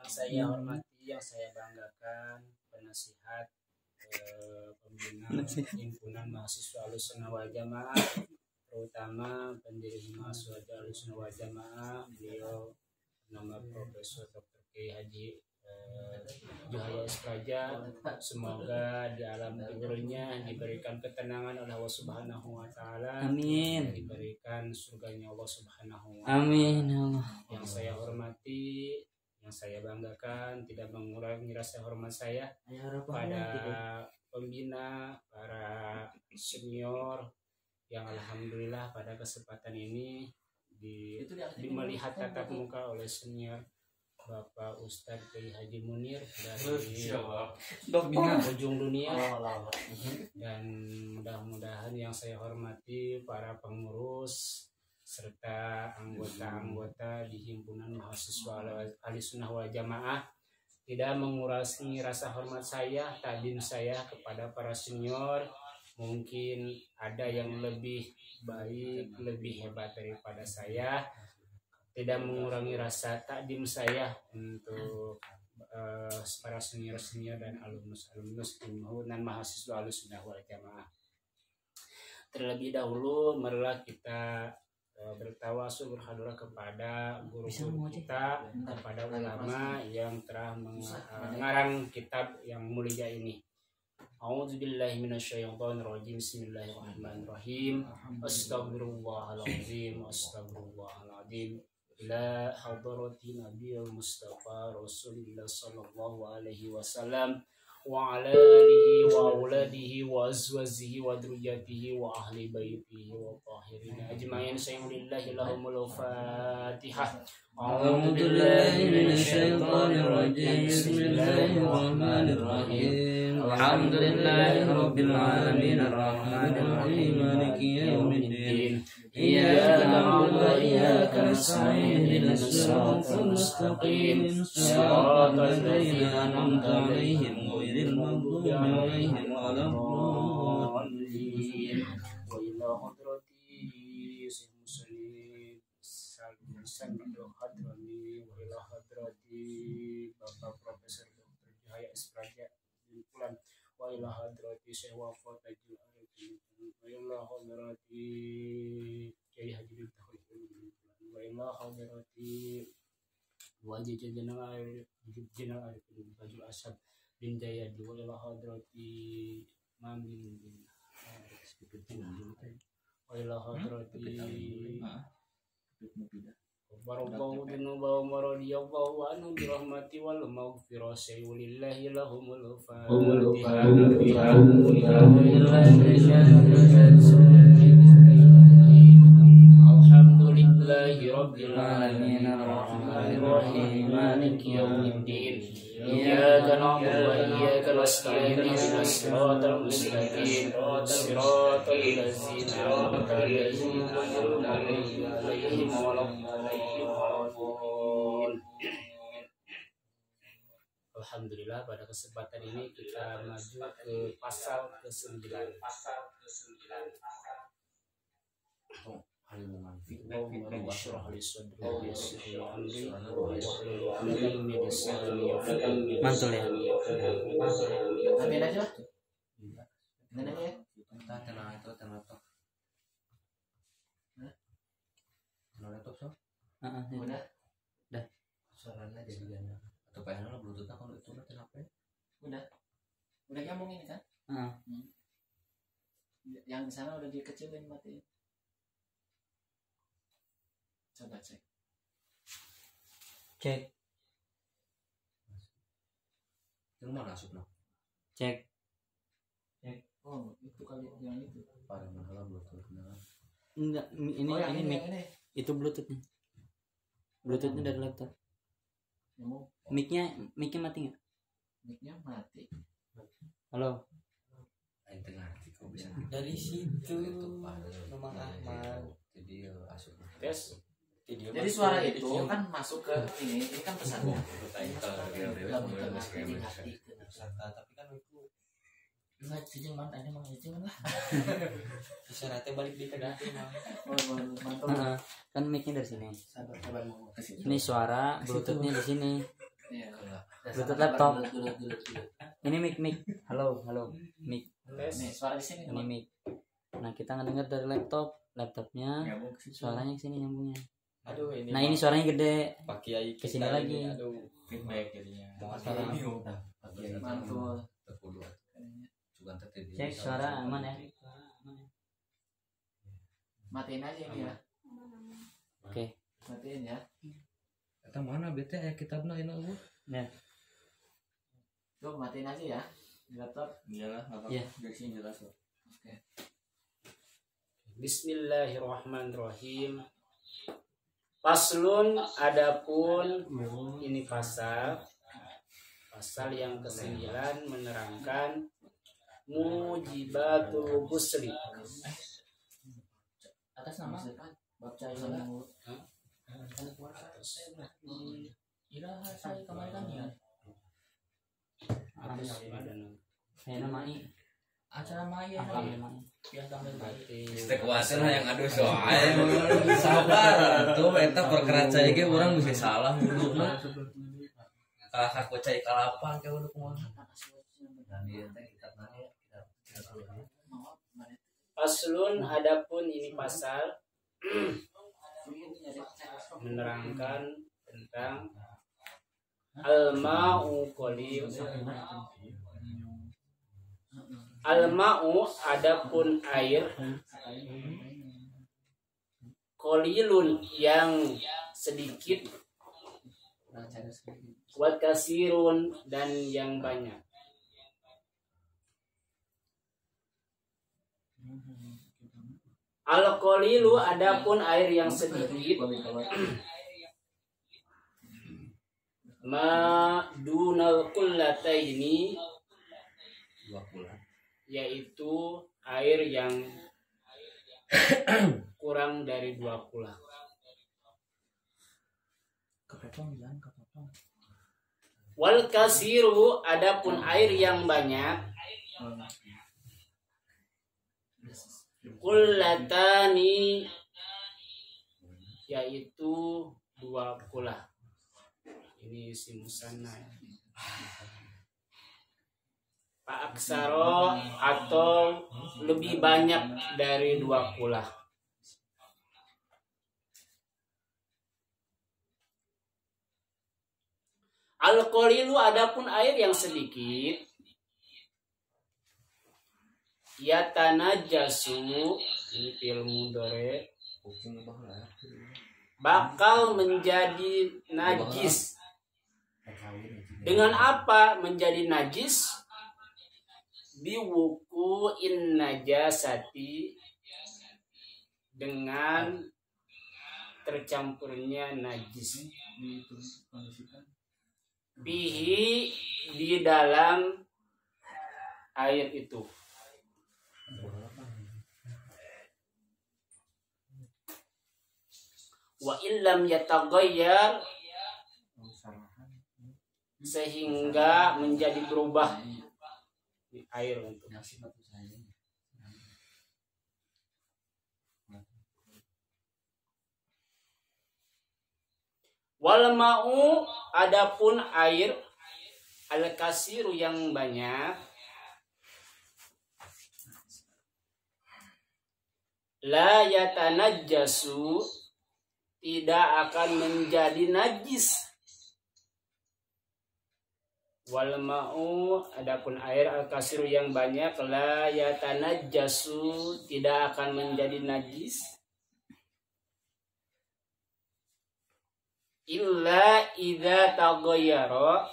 saya hormati, yang saya banggakan, penasihat pembina himpunan mahasiswa Ahlussunnah wal Jamaah, terutama pendiri mahasiswa Ahlussunnah wal Jamaah, beliau nama Profesor Dr. Kiai Haji Juhaya Ispraja. Semoga di alam kuburnya diberikan ketenangan oleh Allah Subhanahu wa taala. Amin. Diberikan surganya Allah Subhanahu wa taala. Amin ya Allah. Yang saya hormati, yang saya banggakan, tidak mengurangi rasa hormat saya pada pembina, para senior yang alhamdulillah pada kesempatan ini melihat tatap muka oleh senior Bapak Ustadz Kiai Haji Munir dari ujung dunia, dan mudah-mudahan yang saya hormati para pengurus serta anggota-anggota di himpunan mahasiswa Ahlussunnah wal Jamaah tidak mengurangi rasa hormat saya, takdim saya kepada para senior. Mungkin ada yang lebih baik, lebih hebat daripada saya, tidak mengurangi rasa takdim saya untuk para senior-senior dan alumnus himpunan mahasiswa Ahlussunnah wal Jamaah. Terlebih dahulu marilah kita bertawasul berhadrat kepada guru-guru kita, kepada ulama yang telah mengarang kitab yang mulia ini. A'udzubillahi minasyaitonirrajim. Bismillahirrahmanirrahim. Astaghfirullahaladzim. Astaghfirullahaladzim. Ila hadrati Nabi Mustafa Rasulullah sallallahu alaihi wasallam wa ala alihi wa auladihi wa azwajihi wa dzurriyyatihi wa ahli baitihi wa tahirin ajmain. Sayyidillahi lahumul Fatihah. A'udzu billahi minasyaitonir rajim. Bismillahirrahmanirrahim. Alhamdulillahi rabbil alamin arrahmanir rahim maliki yaumiddin. Iyyaka na'budu wa iyyaka nasta'in ihdinas siratal mustaqim siratal ladzina an'amta 'alaihim ghairil maghdubi 'alaihim waladdallin. Wa ila hadrati muslim sallallahu hadrani wa ila hadrati Bapak Profesor Dr. Juhaya Ispraja Pulan wa ila hadrati Syekh Wafat Ajil Arifin wa ila hadrati Kiai Haji Miftahul Ulum wa ila hadrati Wajib Jenderal Arifin Bajul Asad bin Jayadi wa ila hadrati Mamin bin wa ila hadrati Barallahu dunuba wa radiyallahu anhu bi rahmati wal maghfirah sayyidillahi lahumul Fatihah. Alhamdulillahi rabbil alamin arrahmanir rahim maliki yaumiddin. Iyyaka na'budu wa iyyaka nasta'in ihdinas siratal mustaqim siratal ladzina an'amta 'alaihim ghairil waladdallin. Alhamdulillah pada kesempatan ini kita maju ke pasal ke-9. Mantul ya. Ambil aja. Mana ya? Tenang itu tenang laptop. Tenang laptop so. Udah. Dah. Suaranya jadi gana. Atau pengen Bluetooth kalau itu mah kenapa? Udah. Udah nyambung ini kan? Yang di sana udah dikecilin matiin. Coba cek. Cek. Yang mana asupna? Cek. Cek. Oh, itu kali yang itu. Parah mana Bluetooth nah. Enggak, ini mic. Itu Bluetoothnya. Bluetoothnya dari laptop. Mic-nya mati nggak? Mic-nya mati. Halo. Aing tengah kok bisa. Dari situ. Nomor Ahmad. Jadi asupna. Tes. Jadi suara itu kan masuk ke ini kan pesannya. Tapi kan itu Enggak sih man ada mah itu lah. Bisa nanti balik di tengah. Mantap. Kan mic-nya dari sini. Sabar mau ke sini. Ini suara Bluetooth-nya di sini. Iya. Bluetooth laptop. Ini mic. Halo, mic. Nih, suara di sini. Ini mic. Nah, kita ngedenger dari laptopnya Nyambung ke situ. suaranya ke sini nyambungnya. Aduh, ini. Nah, ini suaranya gede. Pak Kiai Ke sini kita lagi. ini, aduh, feedback jadinya. Suara. Mantul. Terkudu. Juga tertib. Cek suara aman ya. Matiin aja ini ya. Oke. Matiin ya. Eta mana bete aya kitabna ini eueuh. Tuh, matiin aja ya. Di laptop. Iyalah, apa-apa. Iya. Dari sini jelas kok. Oke. Bismillahirrahmanirrahim. Paslun, adapun ini pasal yang ke-9 menerangkan mujibatul ghusli. Atas nama bab cahaya mulut. Ira saya kemarin kan ya. Saya namanya Acara Maya Akam ya. namanya. Ya tampil baik. Teh kuasa lah yang aduh soalnya sabar tuh eta perkara cai ge urang bisa salah dulu mah. Kalah aku cai kalapan ke udah kumaha. Dan ieu teh kitabna ya kitab Paslun, adapun ini pasal menerangkan tentang al-ma'u qalil. Al-ma'u, adapun air, qalilun yang sedikit, wa kasirun dan yang banyak. Al-qalilu, adapun air yang sedikit, ma dunal qullataini, 20. yaitu air yang kurang dari 2 kula. Wal kasiru, adapun air yang banyak, kullatani, yaitu 2 kula. Ini si musanna. Pak aksaro, atau lebih banyak dari 2 kula. Al-qalilu, adapun air yang sedikit, yatanajjasu, ini fi'il mudhari, bakal menjadi najis. Dengan apa menjadi najis? Biwuku'in najasati, dengan tercampurnya najis. Bihi, di dalam air itu. Wa illam yataghayyar, sehingga menjadi berubah air untuk wal ma'u, adapun air al-kasiru yang banyak, la yatanajjasu, tidak akan menjadi najis. Wal ma'u, adapun air al-kasiru yang banyak, la yatanajjasu, tidak akan menjadi najis, illa idza taghayyara,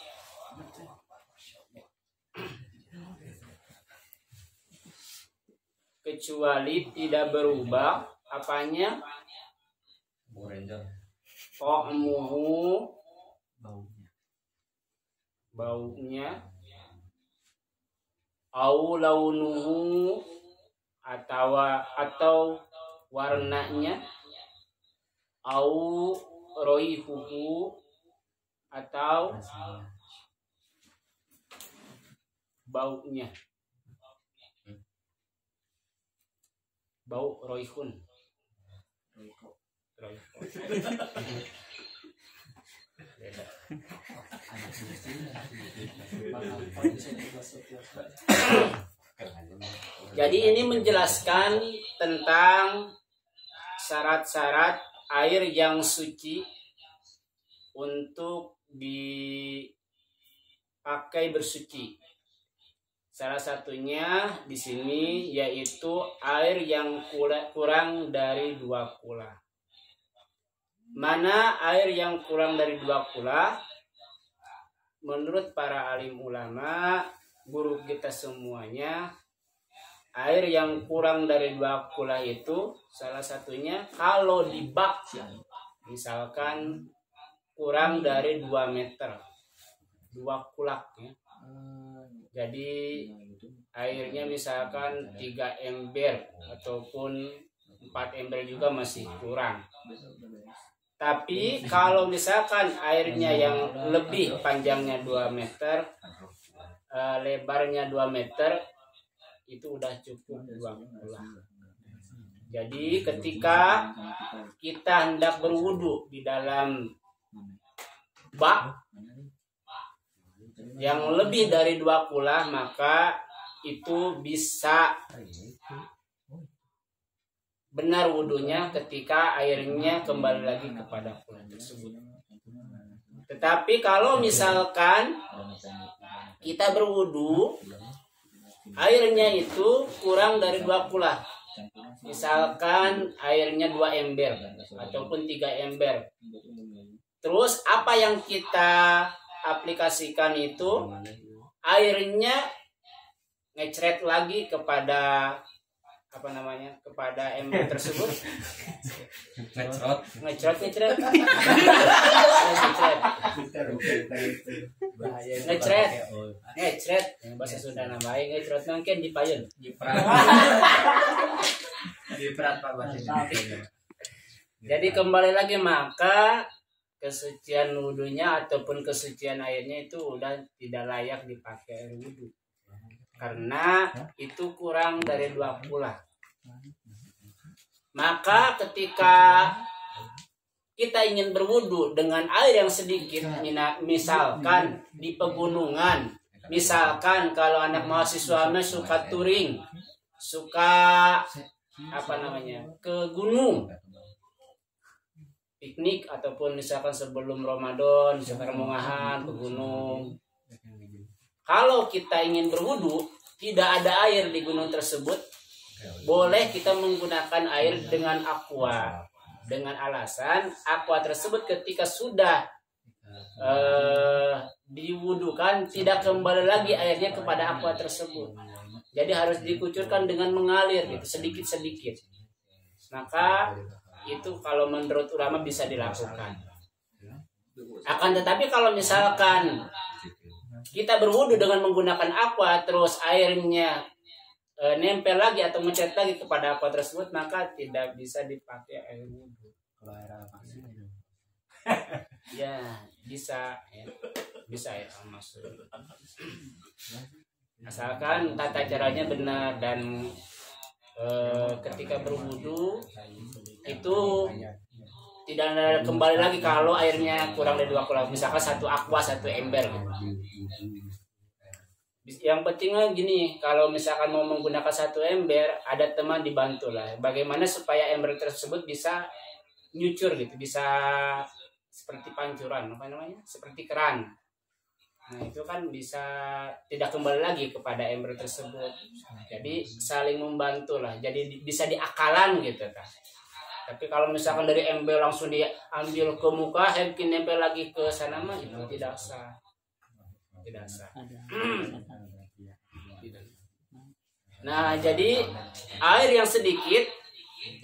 kecuali tidak berubah apanya, ta'muhu, baunya, au launuhu, atau warnanya, au raihuhu, atau baunya, bau raihun. Beda. Jadi ini menjelaskan tentang syarat-syarat air yang suci untuk dipakai bersuci. Salah satunya di sini yaitu air yang kurang dari 2 kula. Mana air yang kurang dari 2 kula? Menurut para alim ulama, guru kita semuanya, air yang kurang dari 2 kula itu salah satunya kalau di bak misalkan kurang dari 2 meter, 2 kulak ya. Jadi airnya misalkan 3 ember ataupun 4 ember juga masih kurang. Tapi kalau misalkan airnya yang lebih panjangnya 2 meter, lebarnya 2 meter, itu udah cukup 2 kula. Jadi ketika kita hendak berwudu di dalam bak yang lebih dari 2 kula, maka itu bisa benar wudunya ketika airnya kembali lagi kepada kula tersebut. Tetapi kalau misalkan kita berwudu, airnya itu kurang dari 2 kula, misalkan airnya 2 ember ataupun 3 ember, terus apa yang kita aplikasikan itu airnya ngecret lagi kepada kepada ember tersebut. ngecret bahasa Sunda namanya ngecret, mungkin dipayun Diperat Pak bahasa. Jadi kembali lagi, maka kesucian wudunya ataupun kesucian airnya itu udah tidak layak dipakai air wudu karena itu kurang dari 2 kula. Maka ketika kita ingin berwudu dengan air yang sedikit, misalkan di pegunungan, misalkan kalau anak mahasiswa suka touring, suka ke gunung, piknik, ataupun misalkan sebelum Ramadan misalkan mongahan ke gunung. Kalau kita ingin berwudu, tidak ada air di gunung tersebut, boleh kita menggunakan air dengan aqua, dengan alasan aqua tersebut ketika sudah diwudukan tidak kembali lagi airnya kepada aqua tersebut. Jadi harus dikucurkan dengan mengalir gitu, sedikit-sedikit. Maka itu kalau menurut ulama bisa dilakukan. Akan tetapi kalau misalkan kita berwudu dengan menggunakan aqua, terus airnya nempel lagi atau mencet lagi kepada aqua tersebut, maka tidak bisa dipakai air wudu. Ya bisa ya, maksud. Asalkan tata caranya benar dan ketika berwudu itu tidak kembali lagi kalau airnya kurang dari 2 kula, misalkan 1 aqua 1 ember gitu. Yang pentingnya gini, kalau misalkan mau menggunakan 1 ember, ada teman dibantu lah bagaimana supaya ember tersebut bisa nyucur gitu, bisa seperti pancuran, seperti keran. Nah itu kan bisa tidak kembali lagi kepada ember tersebut. Jadi saling membantu lah, jadi bisa diakalan gitu kan. Tapi kalau misalkan dari ember langsung diambil ke muka, nempel lagi ke sana mah itu tidak sah. Nah, jadi air yang sedikit,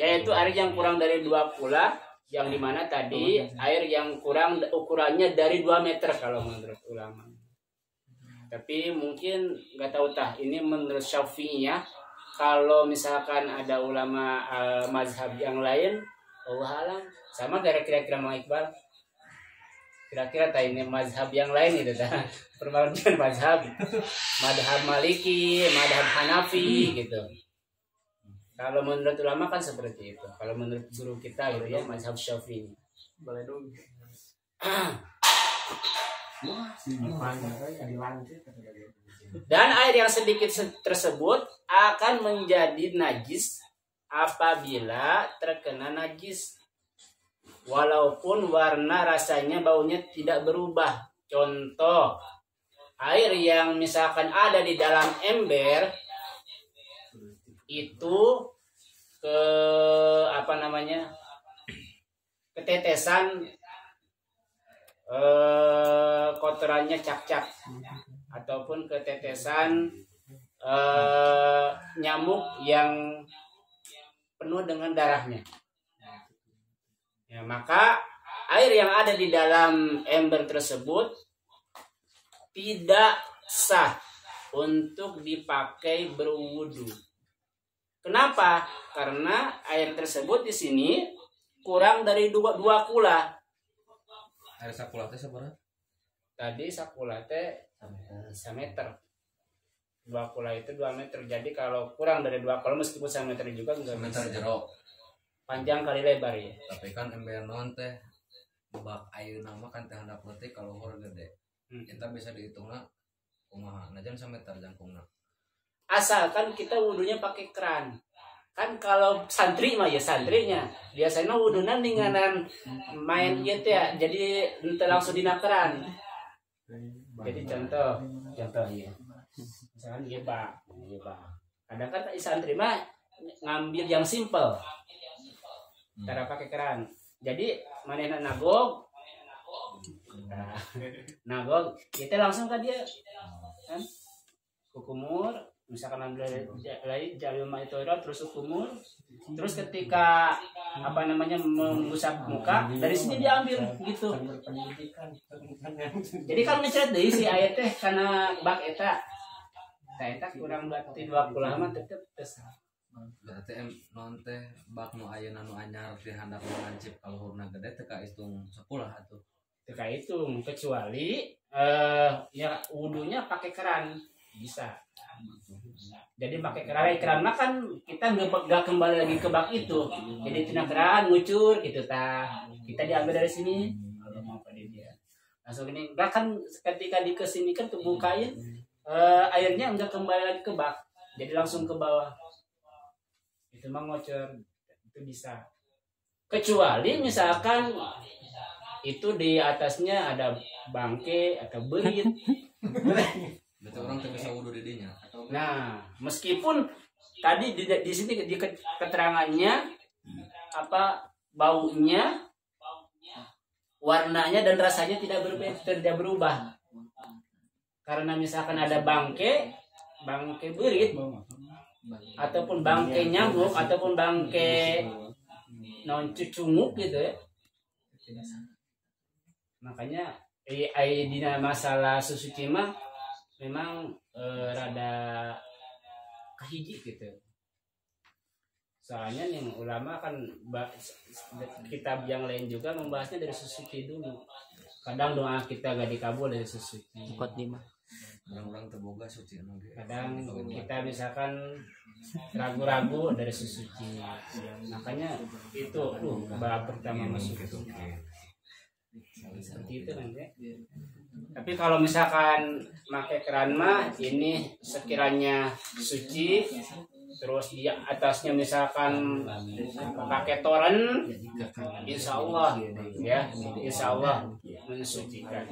yaitu air yang kurang dari 2 kula, yang dimana tadi air yang kurang ukurannya dari 2 meter kalau menurut ulama. Tapi mungkin nggak tahu ini menurut Syafi'iyah. Kalau misalkan ada ulama mazhab yang lain, Allah alam, sama kira-kira Mang Iqbal. Kira-kira ini mazhab yang lain gitu dah. Perbandingan mazhab Maliki, mazhab Hanafi gitu. Kalau menurut ulama kan seperti itu. Kalau menurut guru kita gitu ya, mazhab Syafi'i. Boleh dong. Dan air yang sedikit tersebut akan menjadi najis apabila terkena najis, walaupun warna, rasanya, baunya tidak berubah. Contoh, air yang misalkan ada di dalam ember itu ketetesan kotorannya cak-cak ataupun ketetesan nyamuk yang penuh dengan darahnya, ya, maka air yang ada di dalam ember tersebut tidak sah untuk dipakai berwudu. Kenapa? Karena air tersebut di sini kurang dari dua kula. Air sakula teh seberapa? Tadi sakula teh 1 meter. 2 kula itu 2 meter. Jadi kalau kurang dari 2 kula meskipun 1 meter juga enggak Meter bisa. jero. Panjang kali lebar ya. Tapi kan ember non teh bak ayeuna mah kan teh handap leutik kalau hor gede. Kita bisa dihitungna kumaha najan 1 meter jangkungna. Asalkan kita wudunya pakai keran. Kan kalau santri mah ya santrinya biasanya wuduna ninganan main gitu ya. Jadi ente langsung dina keran. Jadi contoh ya. Misalkan geba. Kadang kan santri mah ngambil yang simple. Cara pakai keran. Jadi manehna nagog. Nagog, kita langsung ke dia. Kan? Kukumur, misalkan ambil dari jalur itu terus kumur, terus ketika mengusap muka dari sini diambil gitu. Jadi kan mencret deui si aya teh kana bak eta kurang berarti 20 lama tetep tesah. Berarti non teh bak nu ayeuna nu anyar di handap lancip kaluhurna gede teh ka hitung 10 atuh. Teka itu kecuali ya wudunya pakai keran bisa. Jadi pakai keran mah kan kita nggak kembali lagi ke bak itu. Jadi tina keran ngucur gitu kita diambil dari sini. Kalau mau pada dia langsung ini nggak kan ketika dikesinikan kebukain airnya nggak kembali lagi ke bak. Jadi langsung ke bawah. Itu mah ngocor itu bisa. Kecuali misalkan itu di atasnya ada bangke atau berit. Berarti orang tuh bisa wudu di dinya. Nah, meskipun tadi di sini di keterangannya baunya, warnanya dan rasanya tidak berubah. Karena misalkan ada bangke berit ataupun bangke nyamuk ataupun bangke non cucunguk gitu ya. Makanya di masalah susuci mah memang rada kahiji gitu. Soalnya nih ulama kan kitab yang lain juga membahasnya dari susuci dulu. Kadang doa kita gak dikabul dari susuci. Kot 5. Orang-orang terboga suci Kadang kita misalkan ragu-ragu dari susuci. Makanya itu bab pertama masuk itu. Seperti itu nanti. Tapi kalau misalkan pakai keran mah ini sekiranya suci, terus di atasnya misalkan pakai toren, insya Allah mensucikan.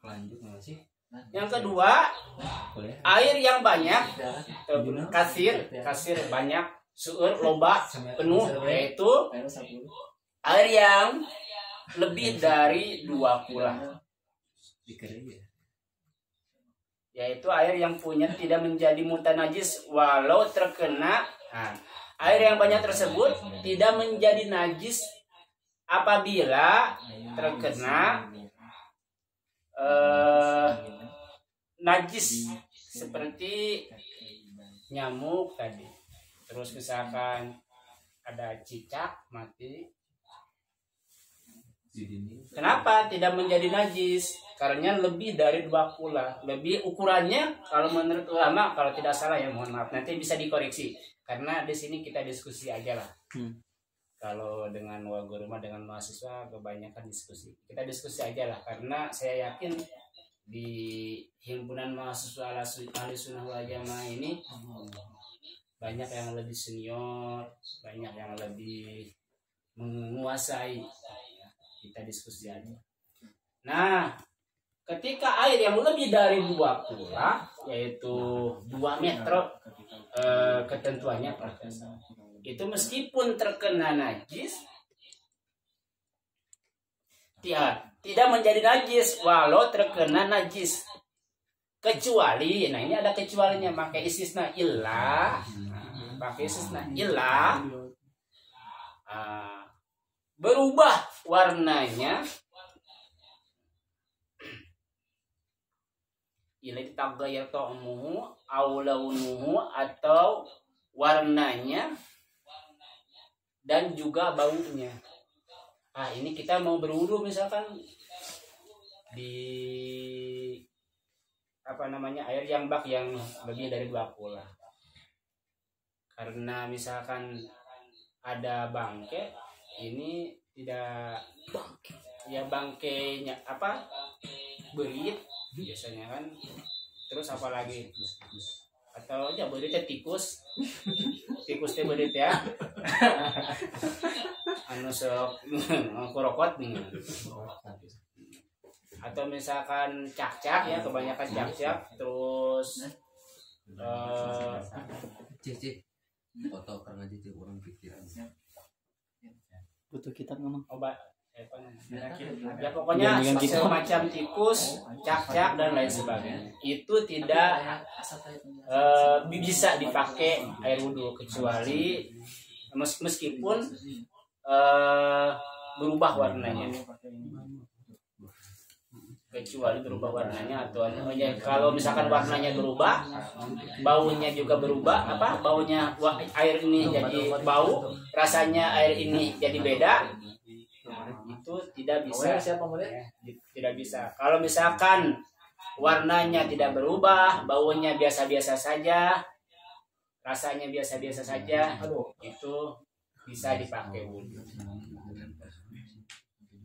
lanjut nggak sih? Yang kedua, air yang banyak, kasir banyak, suur loba penuh, yaitu air yang lebih dari 2 kula, yaitu air yang punya tidak menjadi mutanajis walau terkena. Air yang banyak tersebut tidak menjadi najis apabila terkena najis seperti nyamuk tadi. Terus misalkan ada cicak mati. Kenapa tidak menjadi najis? Karena lebih dari 2 kula. Lebih ukurannya kalau menurut ulama, kalau tidak salah ya mohon maaf nanti bisa dikoreksi. Karena di sini kita diskusi aja lah. Kalau dengan guru mah dengan mahasiswa kebanyakan diskusi. Kita diskusi aja lah karena saya yakin di himpunan mahasiswa ahli sunnah wal jamaah ini banyak yang lebih senior, banyak yang lebih menguasai. Kita diskusi aja. Nah, ketika air yang lebih dari 2 kula, yaitu 2 meter ketentuannya itu meskipun terkena najis tidak menjadi najis walau terkena najis, kecuali, nah ini ada kecualinya, pakai istisna illah, berubah warnanya ilai tagayyar ta'muhu aw launuhu, atau warnanya dan juga baunya. Ini kita mau berwudu misalkan di air yang bak yang lebih dari 2 kula. Karena misalkan ada bangke, ini tidak bangkainya berit biasanya kan. Terus apalagi atau aja beritnya tikus teh berit ya. Anu sok korokot nih. Atau misalkan cak-cak ya, kebanyakan cak-cak, terus foto karena jadi orang pikiran. Butuh kitab ngomong. Obat ya pokoknya semacam tikus, cak-cak dan lain sebagainya. Itu tidak bisa dipakai air wudhu kecuali meskipun berubah warnanya. Atau kalau misalkan warnanya berubah, baunya juga berubah, baunya air ini jadi bau, rasanya air ini jadi beda, itu tidak bisa. Tidak bisa. Kalau misalkan warnanya tidak berubah, baunya biasa-biasa saja, rasanya biasa-biasa saja, itu bisa dipakai wudhu.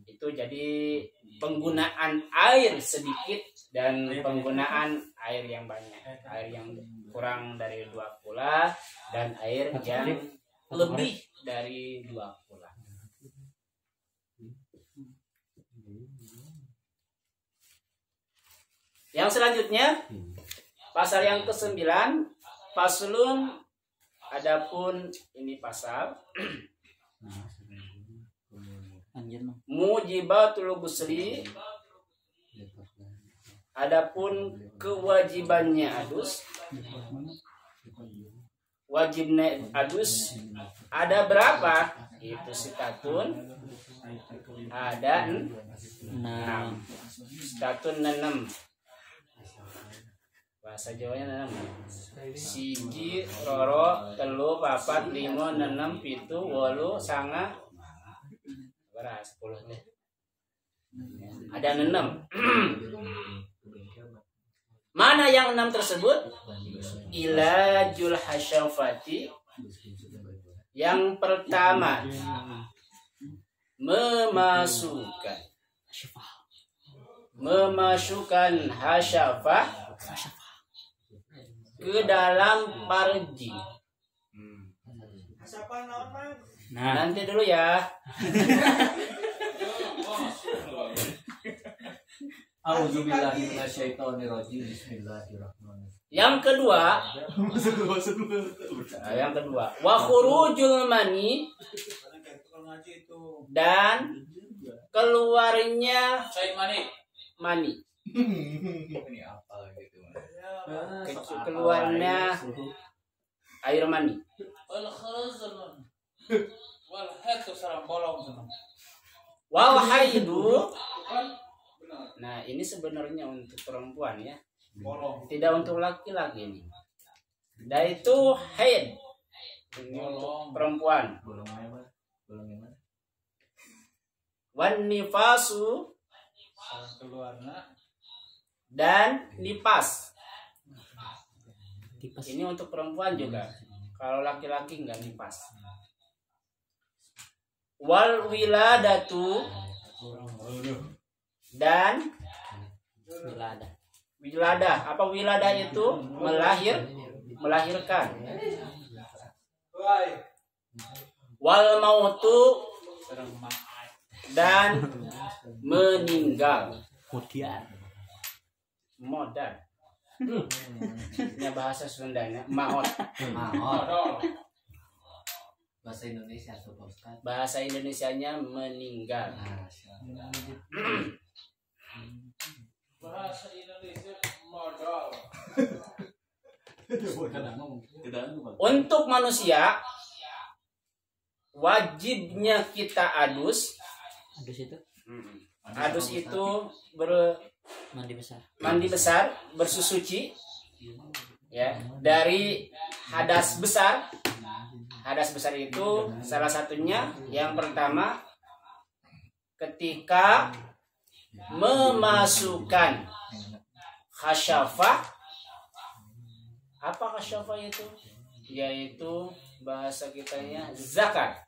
Itu jadi penggunaan air sedikit dan penggunaan air yang banyak, air yang kurang dari 2 kula dan air yang lebih dari 2 kula. Yang selanjutnya pasal yang ke-9, faslun, adapun ini pasal mujibatul ghusli, adapun kewajibannya adus, wajibnya adus ada berapa? Itu sitatun, ada 6. Sitatun 6. Bahasa Jawanya 6. Siji, roro, telu, papat, lima, 6, 7, 8, 9, 10 deh. Ada 6. Mana yang 6 tersebut? Ilajul hasyafati. Yang pertama, memasukkan hasyafah ke dalam farji. Nah, nanti dulu ya. A'udzubillahi minasyaitonirrajim. Bismillahirrahmanirrahim. Yang kedua, wa khurujul mani, dan keluarnya mani. Ini apa gitu? Keluarnya air mani. Wal haidu. Nah, ini sebenarnya untuk perempuan ya. Tidak untuk laki-laki ini. Dan itu haid. Ini untuk perempuan. Wan nifasu, dan nipas. Ini untuk perempuan juga. Kalau laki-laki enggak nipas. wal wiladatu dan wiladah. Apa wiladah itu? Melahirkan. Wal mautu dan meninggal. Modal. Ini bahasa Sundanya maot. Bahasa Indonesia tuh Pak Ustaz. Bahasa Indonesianya meninggal. Bahasa Indonesia modal. Untuk manusia wajibnya kita adus. Adus itu mandi besar, bersusuci ya, dari hadas besar. Hadas besar itu salah satunya yang pertama ketika memasukkan khasyafah. Apa khasyafah itu? Yaitu bahasa kitanya zakat.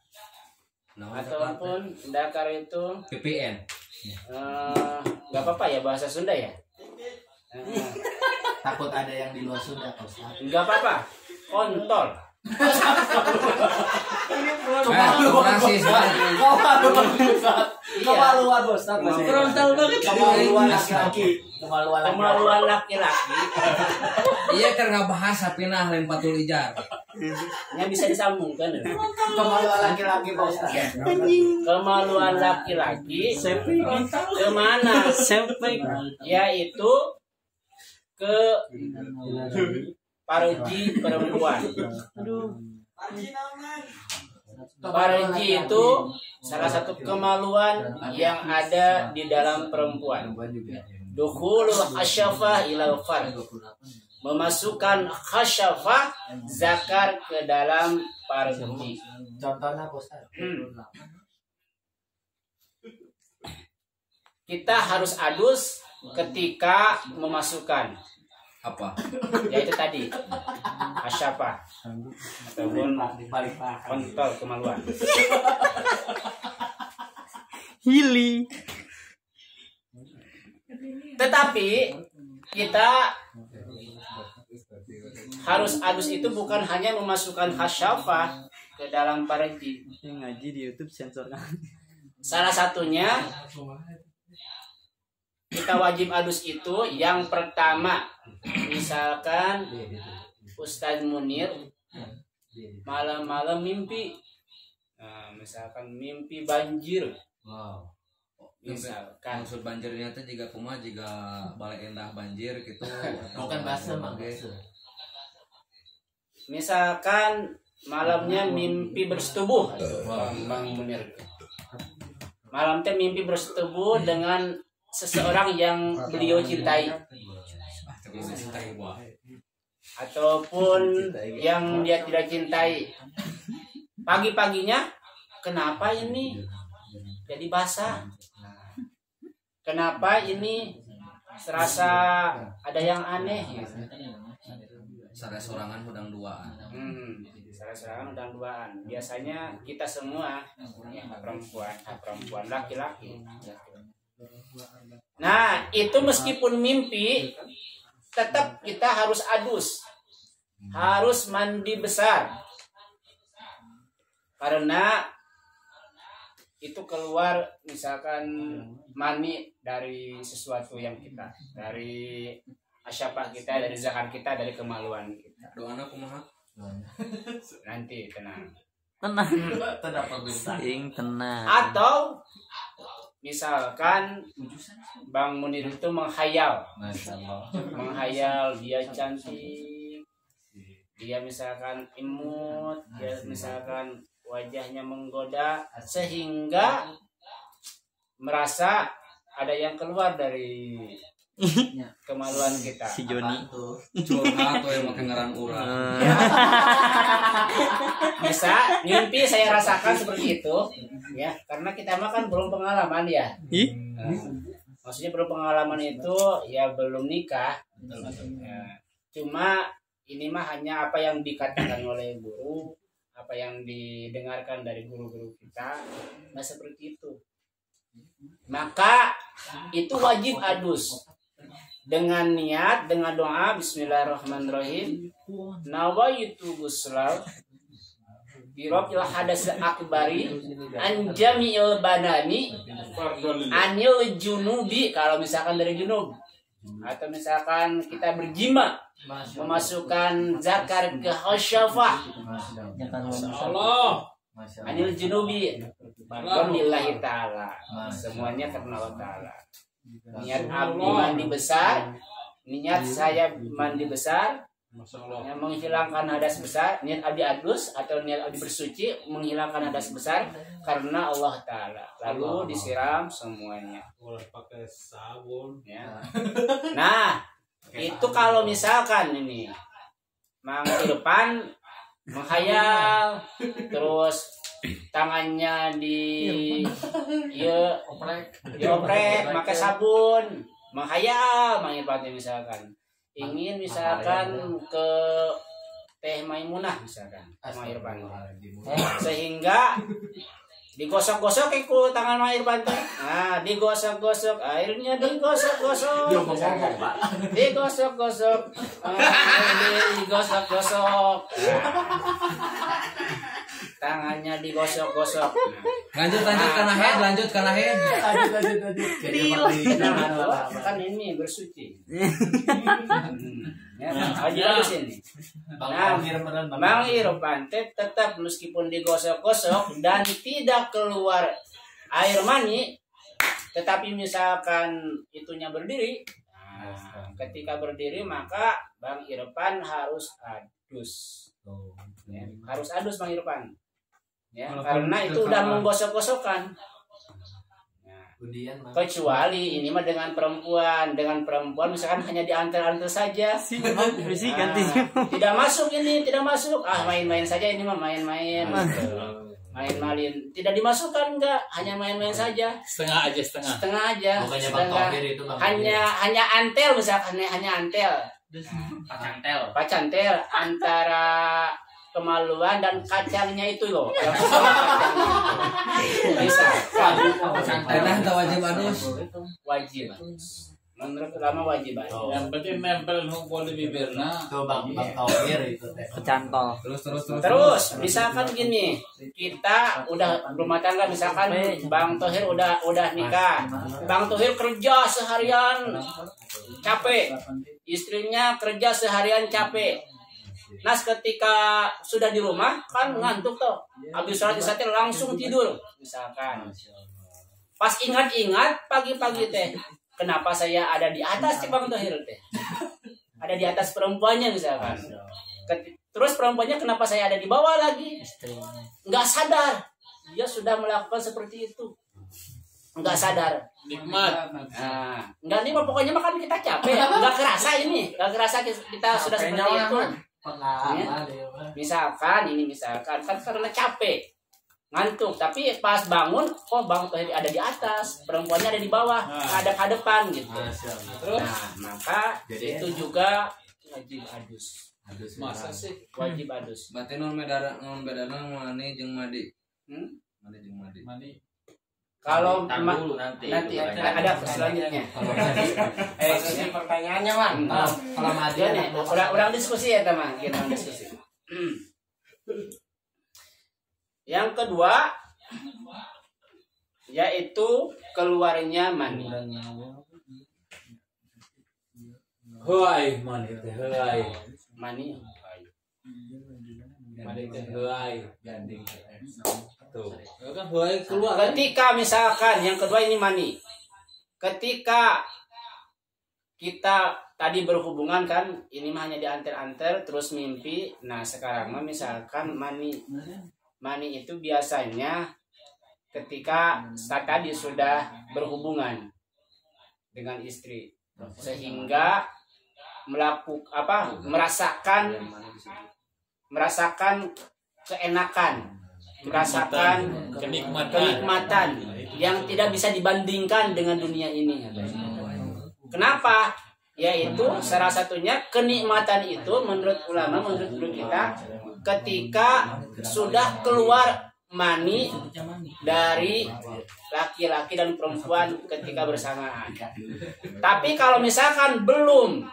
Ataupun dakar itu PPN. Nggak apa-apa ya bahasa Sunda ya. Takut ada yang di luar Sunda Pak Ustaz. Nggak apa-apa. Kontol. Kemaluan Pak Ustaz. Frontal banget. Kemaluan laki-laki. Kemaluan laki-laki. Iya karena bahasa pinah lain patul ijar. Yang bisa disambungkan. Kemaluan laki-laki Pak Ustaz. Kemaluan laki-laki kemana? Yaitu ke parji perempuan. Parji itu salah satu kemaluan yang ada di dalam perempuan. Dukhulul khasyafah ilal farj. Memasukkan khasyafah zakar ke dalam parji. Contohnya Pak Ustaz. Kita harus adus ketika memasukkan Apa? yaitu tadi khasyafah ataupun kontol kemaluan. Hili. Tetapi kita harus adus itu bukan hanya memasukkan khasyafah ke dalam parji. Ngaji di YouTube sensor kan. Salah satunya kita wajib adus itu yang pertama, misalkan Ustadz Munir malam-malam mimpi, misalkan mimpi banjir, misalkan Maksud banjirnya teh jika kumaha jika balai endah banjir gitu. Bukan bahasa Bang. misalkan malamnya mimpi bersetubuh, Bang Munir, malam teh mimpi bersetubuh dengan seseorang yang beliau cintai ataupun yang dia tidak cintai. Pagi-paginya kenapa ini jadi basah? Kenapa ini serasa ada yang aneh? Sare sorangan hudang duaan. Salah udang duaan. Biasanya kita semua ya, perempuan laki-laki. Nah, itu meskipun mimpi tetap kita harus adus. Harus mandi besar. Karena itu keluar misalkan mani dari sesuatu yang kita, dari asyafah kita, dari zakar kita, dari kemaluan kita. Doana kumaha? Nanti tenang. Sing tenang. Atau misalkan Bang Munir itu menghayal dia cantik, dia misalkan imut, dia misalkan wajahnya menggoda, sehingga merasa ada yang keluar dari kemaluan kita. Si Joni. Curhat tuh yang makan ngaran urang. Bisa mimpi saya rasakan seperti itu ya, karena kita mah kan belum pengalaman ya. Maksudnya belum pengalaman itu ya belum nikah. Ya. Cuma ini mah hanya apa yang dikatakan oleh guru apa yang didengarkan dari guru-guru kita, nah seperti itu. Maka itu wajib adus dengan niat, dengan doa Bismillahirrahmanirrahim. Nawaitu ghusla birofil hadas akbari an jami'il badani anil junubi, kalau misalkan dari junub, atau misalkan kita berjima memasukkan zakar ke khasyafah Allah. anil junubi billahi ta'ala, semuanya karena Allah Ta'ala. Niat abdi mandi besar, niat saya mandi besar yang menghilangkan hadas besar, niat abdi adus atau niat abdi bersuci menghilangkan hadas besar karena Allah Ta'ala, lalu disiram semuanya. Boleh pakai sabun. Ya. Nah, itu kalau misalkan ini Mang depan menghayal terus tangannya dioprek pakai sabun, menghayal Mang Irfan misalkan ingin misalkan ke Teh Maimunah misalkan Mang Irfan, sehingga digosok-gosok itu tangan Mang Irfan teh. Nah, digosok-gosok, airnya digosok-gosok. Digosok-gosok. Digosok-gosok. Tangannya digosok-gosok. Lanjut karena head. Kan ini bersuci. Ya, aja sini. Nah, Mang Irfan tetap meskipun digosok-gosok dan tidak keluar air mani, tetapi misalkan itunya berdiri, nah, ketika berdiri maka Bang Irfan harus adus. Ya, harus adus Bang Irfan. Ya, karena itu udah menggosok-gosokkan. Kecuali ini mah dengan perempuan misalkan hanya diantar-antar saja. Tidak masuk, tidak masuk. Main-main saja ini mah main-main. Main-main tidak dimasukkan, enggak, hanya main-main saja. Setengah aja. Bukannya Bang Tauhir itu hanya antel misalkan, hanya antel. Pacantel antara kemaluan dan kacangnya itu loh. Bisa. Wajib adus. Wajib. Menurut ulama wajib. Yang penting nempel nunggu di bibirna. Tuh Bang Tauhir itu kecantol. Terus misalkan gini, kita udah rumah tangga, misalkan Bang Tauhir udah nikah. Bang Tauhir kerja seharian capek. Istrinya kerja seharian capek. Nah, ketika sudah di rumah kan ngantuk tuh, habis sholat isya langsung tidur misalkan. Pas ingat-ingat pagi-pagi teh, kenapa saya ada di atas Bang Tauhir teh? Ada di atas perempuannya misalkan. Terus perempuannya kenapa saya ada di bawah lagi? Nggak sadar, dia sudah melakukan seperti itu. Nggak sadar. Nikmat. Nah, nggak nikmat, pokoknya makan kita capek, nggak kerasa kita sudah seperti itu. Ya. Misalkan kan karena capek, ngantuk, tapi pas bangun kok Bang Tauhir ada di atas, perempuannya ada di bawah, ada ke depan gitu. Terus maka itu juga wajib adus. Masa sih? Wajib adus. Berarti non bedana mani jeung madi. Mani jeung madi. Kalau dulu nanti ada selanjutnya. Ini pertanyaannya Man. Kalau madi nih, udah diskusi ya teman, kita diskusi. Yang kedua yaitu keluarnya mani. Heuai mani teh heuai. Mani. Mani teh heuai. Tuh. Kan heuai keluar. Ketika misalkan yang kedua ini mani. Ketika kita tadi berhubungan kan, ini mah hanya diantar-antar terus mimpi. Nah, sekarang mah misalkan mani itu biasanya ketika saat tadi sudah berhubungan dengan istri sehingga merasakan keenakan, merasakan kenikmatan yang tidak bisa dibandingkan dengan dunia ini. Kenapa? Yaitu salah satunya kenikmatan itu menurut ulama, menurut guru kita, ketika sudah keluar mani dari laki-laki dan perempuan ketika bersamaan. Tapi kalau misalkan belum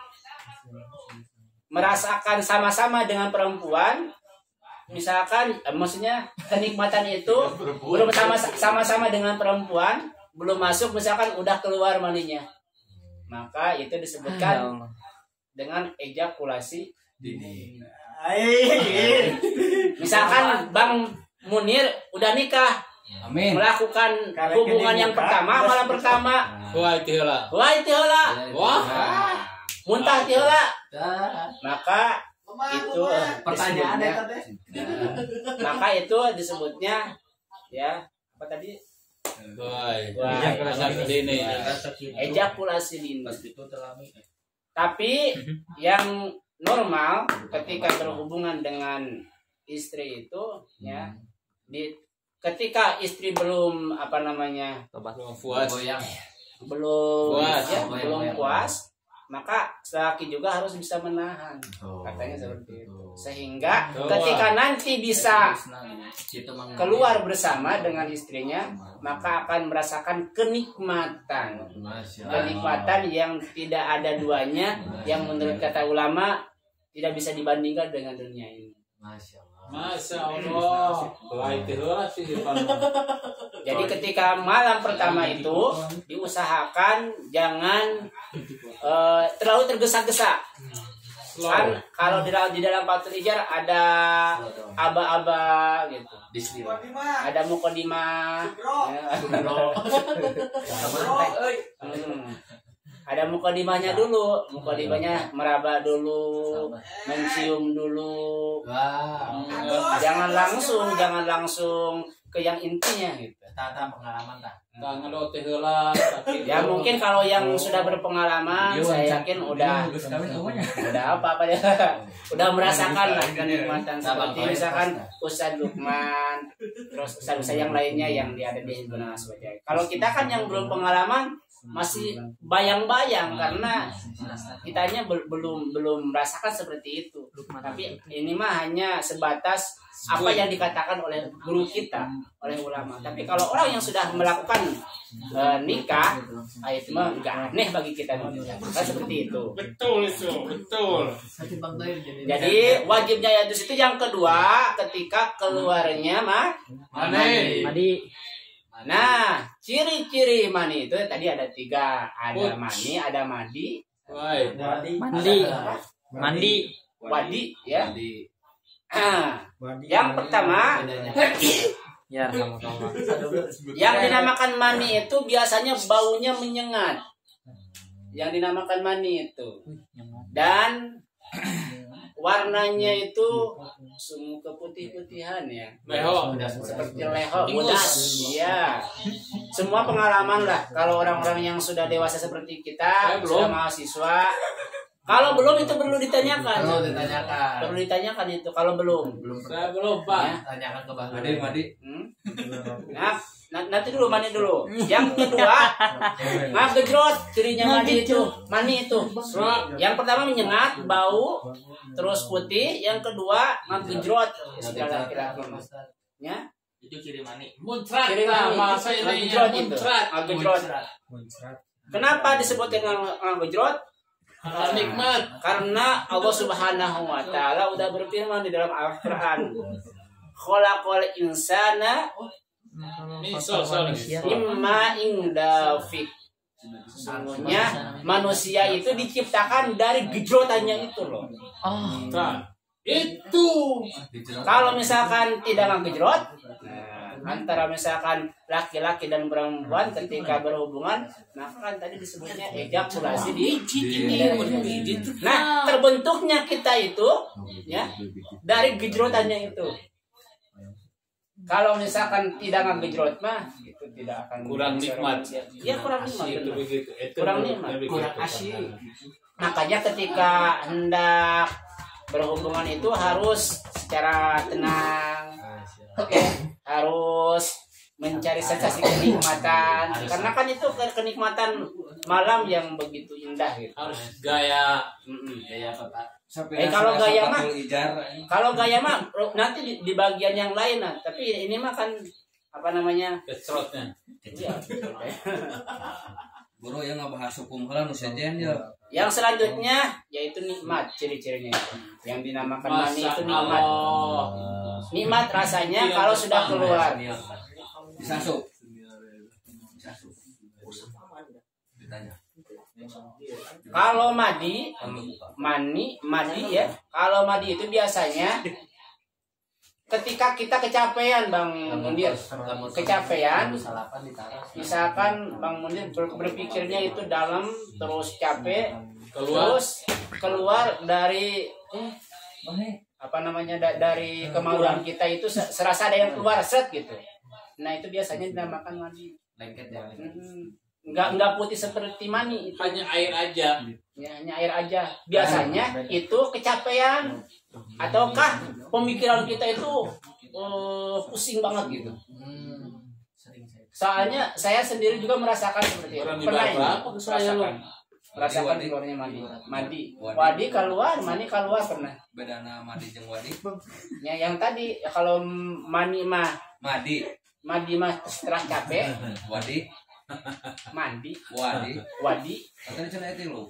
merasakan sama-sama dengan perempuan, misalkan maksudnya kenikmatan itu belum sama-sama dengan perempuan, belum masuk, misalkan udah keluar maninya, maka itu disebutkan dengan ejakulasi dini. Misalkan Bang Munir udah nikah, Amin. melakukan hubungan yang pertama, malam pertama, Wah itu lah. wah, muntah tiheula, maka itu Pertanyaannya maka itu disebutnya ya apa tadi? Ejakulasi dini. Ejakulasi dini. Tapi yang normal ketika berhubungan dengan istri itu ya ketika istri belum apa namanya Puas. belum puas, maka laki juga harus bisa menahan, katanya seperti itu, sehingga ketika nanti bisa keluar bersama dengan istrinya, maka akan merasakan kenikmatan yang tidak ada duanya, yang menurut kata ulama tidak bisa dibandingkan dengan dunia ini. Masya Allah. Wah itu lah sih. Jadi ketika malam pertama itu diusahakan jangan terlalu tergesa-gesa. Kan kalau di dalam Fathul Hijar ada aba-aba gitu. Ada mukodimah. Ada mukodimahnya dulu, mukodimahnya meraba dulu, mencium dulu. Jangan langsung ke yang intinya gitu. Tata pengalaman dah. Ya mungkin kalau yang sudah berpengalaman, saya yakin udah apa ya, udah merasakan lah kenikmatan seperti misalkan Ustaz Lukman, terus ustaz yang lainnya yang ada di Himpunan Aswaja. Kalau kita kan yang belum pengalaman, masih bayang-bayang karena kitanya belum merasakan seperti itu. Tapi ini mah hanya sebatas apa yang dikatakan oleh guru kita, oleh ulama. Tapi kalau orang yang sudah melakukan nikah, itu mah nggak aneh bagi kita, kan seperti itu. Betul. Jadi wajibnya yaitu itu yang kedua ketika keluarnya mani. Nah, ciri-ciri mani itu tadi ada 3, ada mani, ada madi, wadi, ya. Yang pertama, yang dinamakan mani itu biasanya baunya menyengat. Yang dinamakan mani itu, dan warnanya itu semu keputih-putihan ya. Leho. Seperti leho, mudas. Iya. Semua pengalaman lah. Kalau orang-orang yang sudah dewasa seperti kita, sudah mahasiswa, kalau belum itu perlu ditanyakan. Perlu ditanyakan itu kalau belum. Saya belum Pak. Ya. Tanyakan ke Bang Madi. Nah, nanti dulu mani dulu. Yang kedua, ngegejrot, cirinya mani itu. Yang pertama menyengat, bau, terus putih. Yang kedua ngegejrot, istilah laki-laki. Ya. Itu ciri mani. Muncrat. Ciri mani. Ngegejrot itu. Ngegejrot. Kenapa disebut dengan ngegejrot? Nikmat. Karena Allah Subhanahu wa taala udah berfirman di dalam Al-Qur'an. Khalaqal insana imma indafik. Sesungguhnya manusia itu diciptakan dari gejrotannya itu loh. Itu kalau misalkan tidak ngegejrot, antara misalkan laki-laki dan perempuan ketika berhubungan, maka kan tadi disebutnya ejakulasi di. Nah, terbentuknya kita itu ya dari gejrotannya itu. Kalau misalkan tidak ngegejrot mah itu tidak akan Kurang nikmat. Ya kurang nikmat. Itu begitu. Kurang nikmat, kurang asyik. Makanya ketika hendak berhubungan itu harus secara tenang, harus mencari sensasi kenikmatan, karena kan itu kenikmatan malam yang begitu indah gitu. Harus gaya Gaya apa Pak? Kalau gaya mah, ijar. kalau gaya mah nanti di bagian yang lain lah. Tapi ini mah kan apa namanya? kecrotnya. Iya. Bro yang ngebahas hukum heula nu sejen ya. Yang selanjutnya yaitu nikmat, ciri-cirinya itu. Yang dinamakan mani itu nikmat. Nikmat rasanya kalau sudah keluar. Disasup. Ditanya. Kalau madi ya. Kalau madi itu biasanya ketika kita kecapean Bang Mundir, kecapean, misalkan Bang Mundir berpikirnya itu dalam terus capek, terus keluar dari apa namanya dari kemauan kita itu serasa ada yang keluar set gitu. Nah itu biasanya dinamakan madi. Lengket ya. Enggak putih seperti mani, itu Hanya air aja. ya, hanya air aja. Biasanya itu kecapean ataukah pemikiran kita itu pusing banget gitu. Soalnya saya sendiri juga merasakan seperti itu. Pernah ini merasakan keluarnya madi. Wadi keluar, mani keluar pernah. Bedana madi jeung wadi. Ya, yang tadi kalau mani mah Madi, mah setelah capek, wadi, mandi, wadi. Katanya cenah itu lu.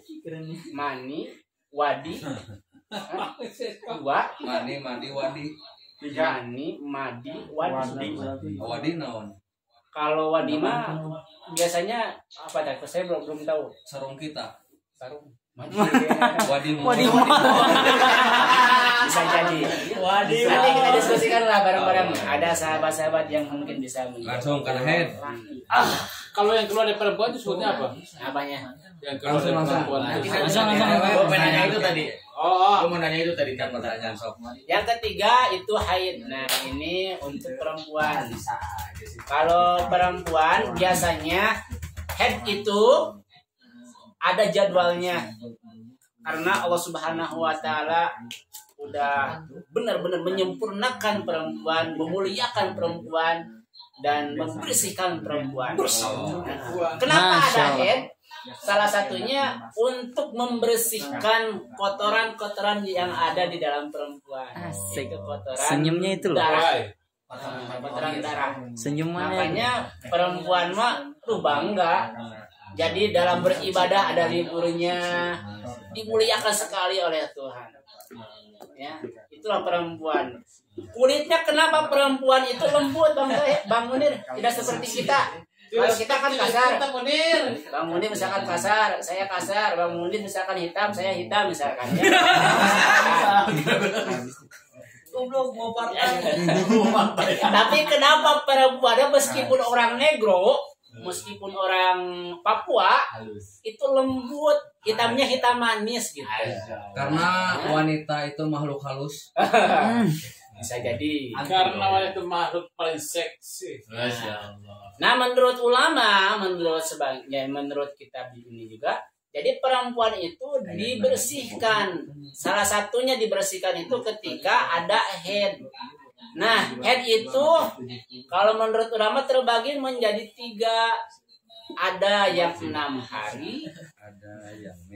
mani, wadi, dua, Mani, wadi. mani, madi, wadi. Wadi naon? Kalau wadi mah biasanya apa dah? Saya belum tahu. Sarung kita. Sarung. Wadi. Bisa jadi. Nanti kita diskusikan lah bareng-bareng. Ada sahabat-sahabat yang mungkin bisa Langsung kan head. Kalau yang keluar dari perempuan itu sebutnya apa? Apanya? Yang keluar dari perempuan. Gue mau nanya itu tadi. Oh, Gue mau nanya itu tadi kan Pertanyaan sok. Yang ketiga itu haid. Nah, ini untuk perempuan. Kalau perempuan biasanya haid itu ada jadwalnya. Karena Allah Subhanahu wa taala udah benar-benar menyempurnakan perempuan, memuliakan perempuan dan membersihkan perempuan. Kenapa ada haid? Salah satunya untuk membersihkan kotoran-kotoran yang ada di dalam perempuan. Asik. Itu kotoran Senyumnya itu loh. darah. Kotoran darah. Senyumannya. Makanya perempuan mah tuh bangga. Jadi dalam beribadah ada liburnya, dimuliakan sekali oleh Tuhan. Ya, itulah perempuan. Kulitnya kenapa perempuan itu lembut, Bang Munir? Tidak seperti kita. Kalau kita kan kasar. Bang Munir misalkan kasar, saya kasar. Bang Munir misalkan hitam, saya hitam misalkan. Ya. Tapi kenapa perempuan meskipun orang negro, meskipun orang Papua itu lembut, hitamnya hitam manis gitu. Karena wanita itu makhluk halus. Bisa jadi. karena wanita itu makhluk paling seksi. Nah, menurut ulama, menurut kitab ini juga, jadi perempuan itu dibersihkan. Salah satunya dibersihkan itu ketika ada haid. Nah, haid itu kalau menurut ulama terbagi menjadi 3. Ada yang 6 hari,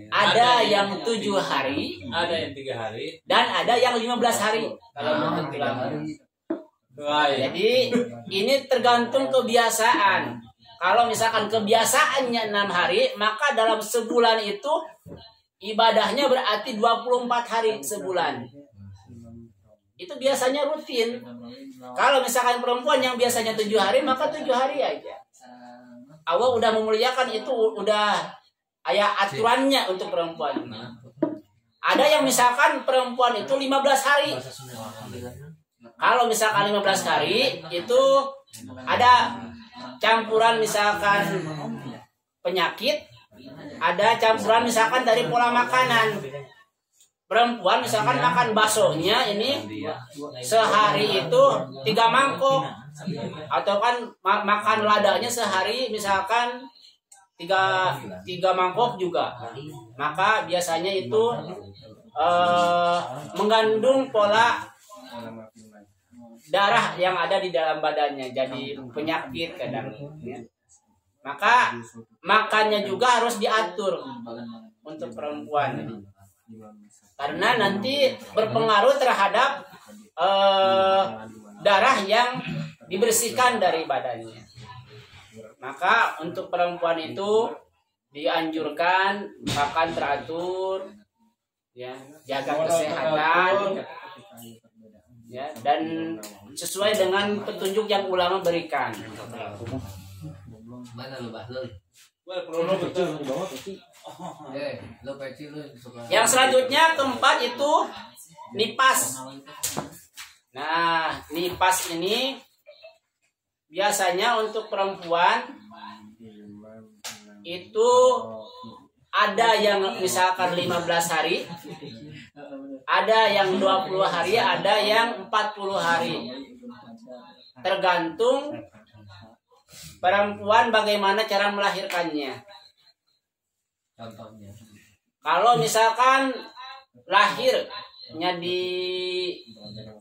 ada yang 7 hari, Ada yang 3 hari. dan ada yang 15 hari. Kalau menurut ulama. Jadi ini tergantung kebiasaan. Kalau misalkan kebiasaannya 6 hari, maka dalam sebulan itu ibadahnya berarti 24 hari sebulan. Itu biasanya rutin. Kalau misalkan perempuan yang biasanya 7 hari, maka 7 hari aja. Allah udah memuliakan itu, udah ayat aturannya untuk perempuan. Ada yang misalkan perempuan itu 15 hari. Kalau misalkan 15 hari itu ada campuran misalkan penyakit, ada campuran misalkan dari pola makanan. Perempuan misalkan makan baksonya ini sehari itu 3 mangkok, atau kan makan ladanya sehari misalkan 3 mangkok juga, maka biasanya itu mengandung pola darah yang ada di dalam badannya, jadi penyakit kadang. Maka makannya juga harus diatur untuk perempuan. Karena nanti berpengaruh terhadap darah yang dibersihkan dari badannya. Maka untuk perempuan itu dianjurkan makan teratur, ya, jaga kesehatan, ya, dan sesuai dengan petunjuk yang ulama berikan. Mana lu Bahlul? Yang selanjutnya keempat itu nipas. Nah, nipas ini biasanya untuk perempuan itu ada yang misalkan 15 hari, ada yang 20 hari, ada yang 40 hari. Tergantung perempuan bagaimana cara melahirkannya. Contohnya. Kalau misalkan lahirnya di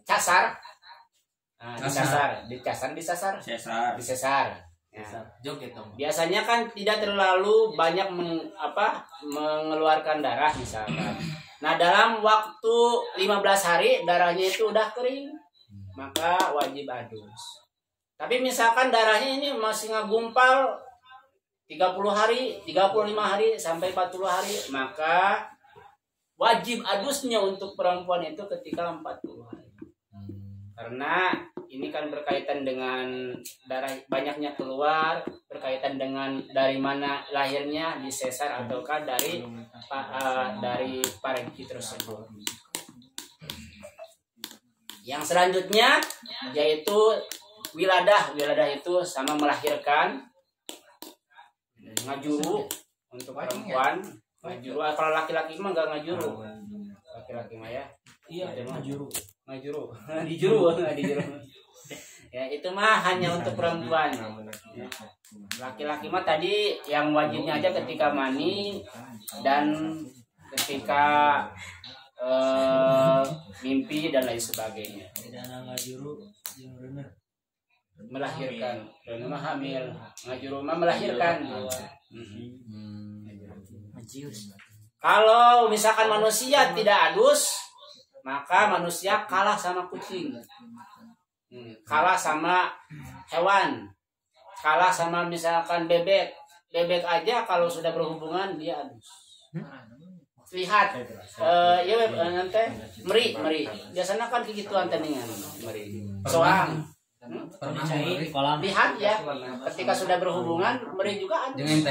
casar, disesar. Ya. Joget dong. Biasanya kan tidak terlalu banyak mengeluarkan darah misalkan. Nah, dalam waktu 15 hari darahnya itu udah kering, maka wajib adus. Tapi misalkan darahnya ini masih ngagumpal 30 hari, 35 hari sampai 40 hari, maka wajib adusnya untuk perempuan itu ketika 40 hari. Karena ini kan berkaitan dengan darah banyaknya keluar, berkaitan dengan dari mana lahirnya, disesar ataukah dari parengki tersebut. Yang selanjutnya yaitu wiladah. Wiladah itu sama melahirkan, ngajuru untuk perempuan. Ngajuru, kalau laki-laki mah nggak ngajuru. Laki-laki mah ya. Iya, ngajuru. Dijuru. Ya, itu mah hanya untuk perempuan. Ya. Laki-laki mah tadi yang wajibnya aja ketika mani dan ketika mimpi dan lain sebagainya. Melahirkan, dan mah hamil. Ngajuru mah melahirkan. Kalau misalkan manusia tidak adus, maka manusia kalah sama kucing, kalah sama hewan, kalah sama misalkan bebek. Bebek aja kalau sudah berhubungan dia adus. Lihat, ya nanti meri. Biasanya kan kegituan teningan meri. Soang. Lihat ya, ketika sudah berhubungan meri juga adus.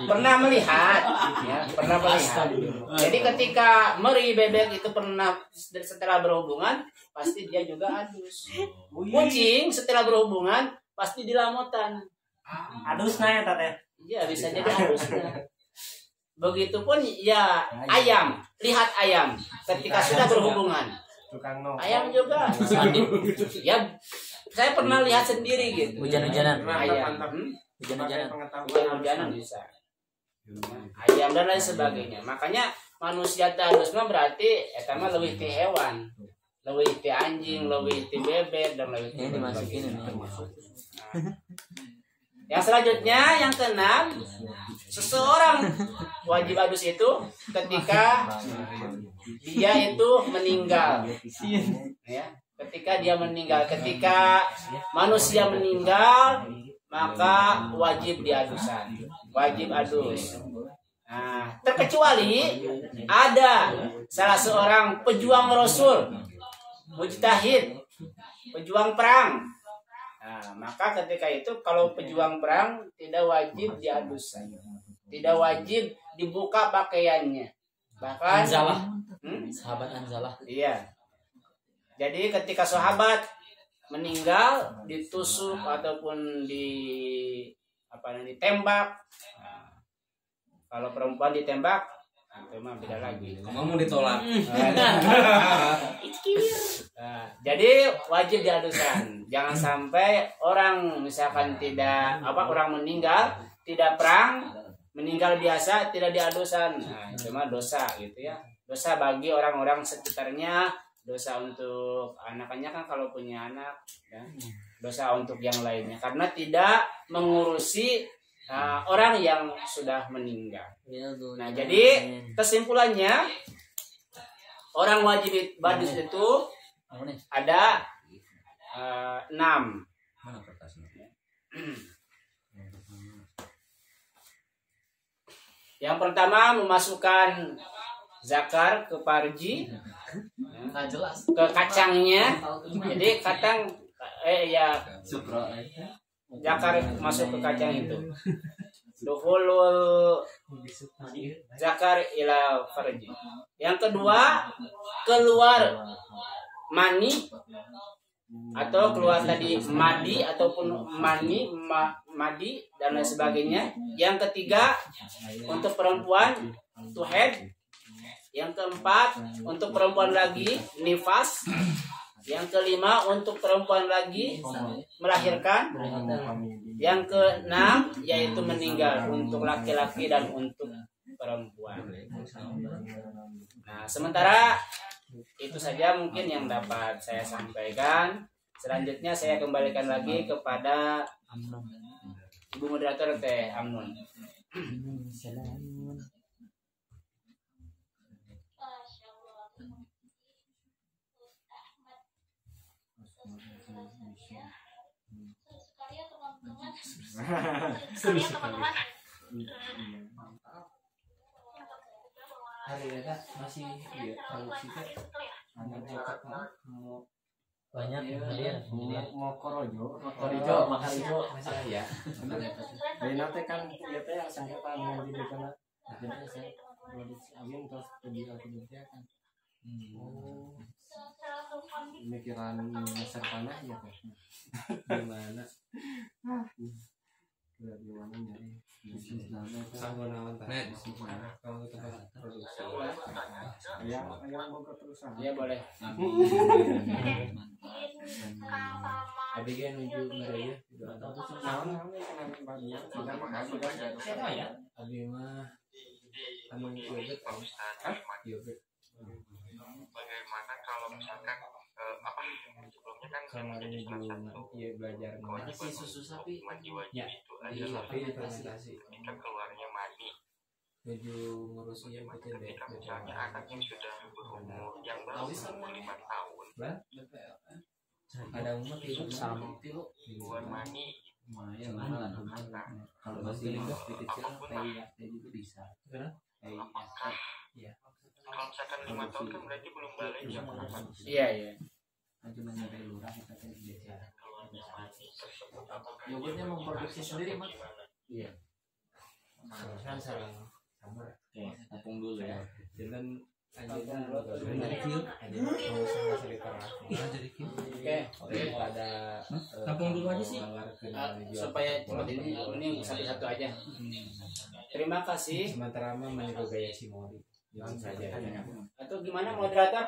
Pernah melihat, ya, pernah melihat. Jadi ketika meri bebek itu pernah setelah berhubungan, pasti dia juga adus. Kucing setelah berhubungan pasti dilamotan. Adusnya ya tete. Iya, bisa jadi adusnya. Begitupun ya ayam, lihat ayam ketika sudah berhubungan. Ayam juga. Ya, saya pernah lihat sendiri gitu. Hujan-hujanan. Ayam. Hujan-hujanan bisa. Ayam dan lain sebagainya. Makanya manusia tadus mah berarti eta mah leuwih ti hewan. Leuwih ti anjing, leuwih ti bebek dan leuwih ti dimasukin ini. Yang selanjutnya yang keenam, seseorang wajib adus itu ketika dia itu meninggal. Ya, ketika dia meninggal, ketika manusia meninggal, maka wajib diadusan, wajib adus. Nah, terkecuali ada salah seorang pejuang Rasul, mujtahid, pejuang perang. Nah, maka ketika itu kalau pejuang perang tidak wajib diadus, tidak wajib dibuka pakaiannya. Bahkan Anzalah. Sahabat Anzalah. Iya. Jadi ketika sahabat meninggal ditusuk ataupun ditembak. Nah, kalau perempuan ditembak, itu mah beda lagi. Kamu ditolak. Nah, jadi wajib diadusan. Jangan sampai orang misalkan orang meninggal tidak perang, meninggal biasa tidak diadusan. Nah, itu mah dosa gitu ya. Dosa bagi orang-orang sekitarnya, dosa untuk anaknya kan kalau punya anak ya. dosa untuk yang lainnya karena tidak mengurusi orang yang sudah meninggal. Nah, jadi kesimpulannya orang wajib badus itu ada 6. Mana kertasnya? Yang pertama memasukkan zakar ke parji, Nggak jelas. ke kacangnya. Jadi zakar masuk ke kacang itu. Dukhulul zakar ila farji. Yang kedua keluar mani atau keluar tadi madi ataupun madi dan lain sebagainya. Yang ketiga untuk perempuan to head. Yang keempat untuk perempuan lagi nifas. Yang kelima untuk perempuan lagi melahirkan. Yang keenam yaitu meninggal untuk laki-laki dan untuk perempuan. Nah, sementara itu saja mungkin yang dapat saya sampaikan. Selanjutnya saya kembalikan lagi kepada Ibu Moderator Teh Amnun. Seru sekali. Hari ini masih kalau kita anak coklat mau banyak Mau korojo, makan hijau masih ya. dari nanti kan ya teh sangkatan yang di sana. Jadi saya agin terus pergi kerja kan. Pemikiran besar tanah ya teh. Gimana? Gimana nyari bisnis nama sama nawan tadi kalau kita produksi yang buka perusahaan Ya boleh. ada yang menuju mereka nawan kenapa banyak tidak makasih kan ya abi mah anu yogurt yogurt bagaimana kalau misalkan sebelumnya kan kemarin ya belajar masih susu sapi jiwa ya itu di adalah fermentasi ketika keluarnya mani menuju ngurusnya betul deh ketika misalnya anaknya sudah berumur yang baru umur 5 tahun ada umat itu sama keluar mani lumayan kalau masih kecil kayak gitu bisa apakah kalau misalkan 5 tahun kan berarti belum balik ya Pak? Iya, iya. cuma nyampe lurah kita teh biasa yogurtnya memproduksi sendiri mas. Iya. kan salah sama Tapung dulu ya. dengan aja dari kill aja mau sama sekitar jadi kill Oke. pada Tampung dulu aja sih. Supaya cepat ini satu-satu aja. Terima kasih. sementara mah meniru gaya si Mori jangan saja Atau gimana moderator?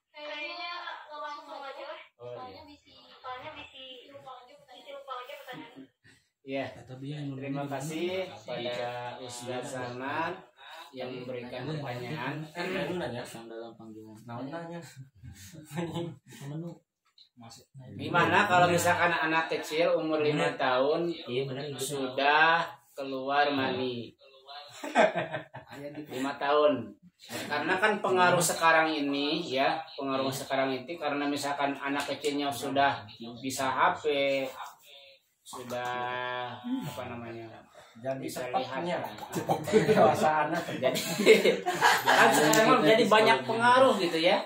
Kayaknya langsung aja lah. Oh, Soalnya bisi lupa aja pertanyaan. Iya. Tapi yang Terima kasih pada Ustaz Salman yang memberikan pertanyaan. nanya dalam panggilan. nanya Menu. Gimana kalau misalkan anak kecil umur 5 tahun Iya benar sudah keluar mani 5 tahun? Karena kan pengaruh sekarang ini ya, pengaruh sekarang itu karena misalkan anak kecilnya sudah bisa HP, sudah apa namanya, jadi bisa cepatnya lihat, dewasa anak jadi kan sekarang jadi banyak pengaruh gitu ya,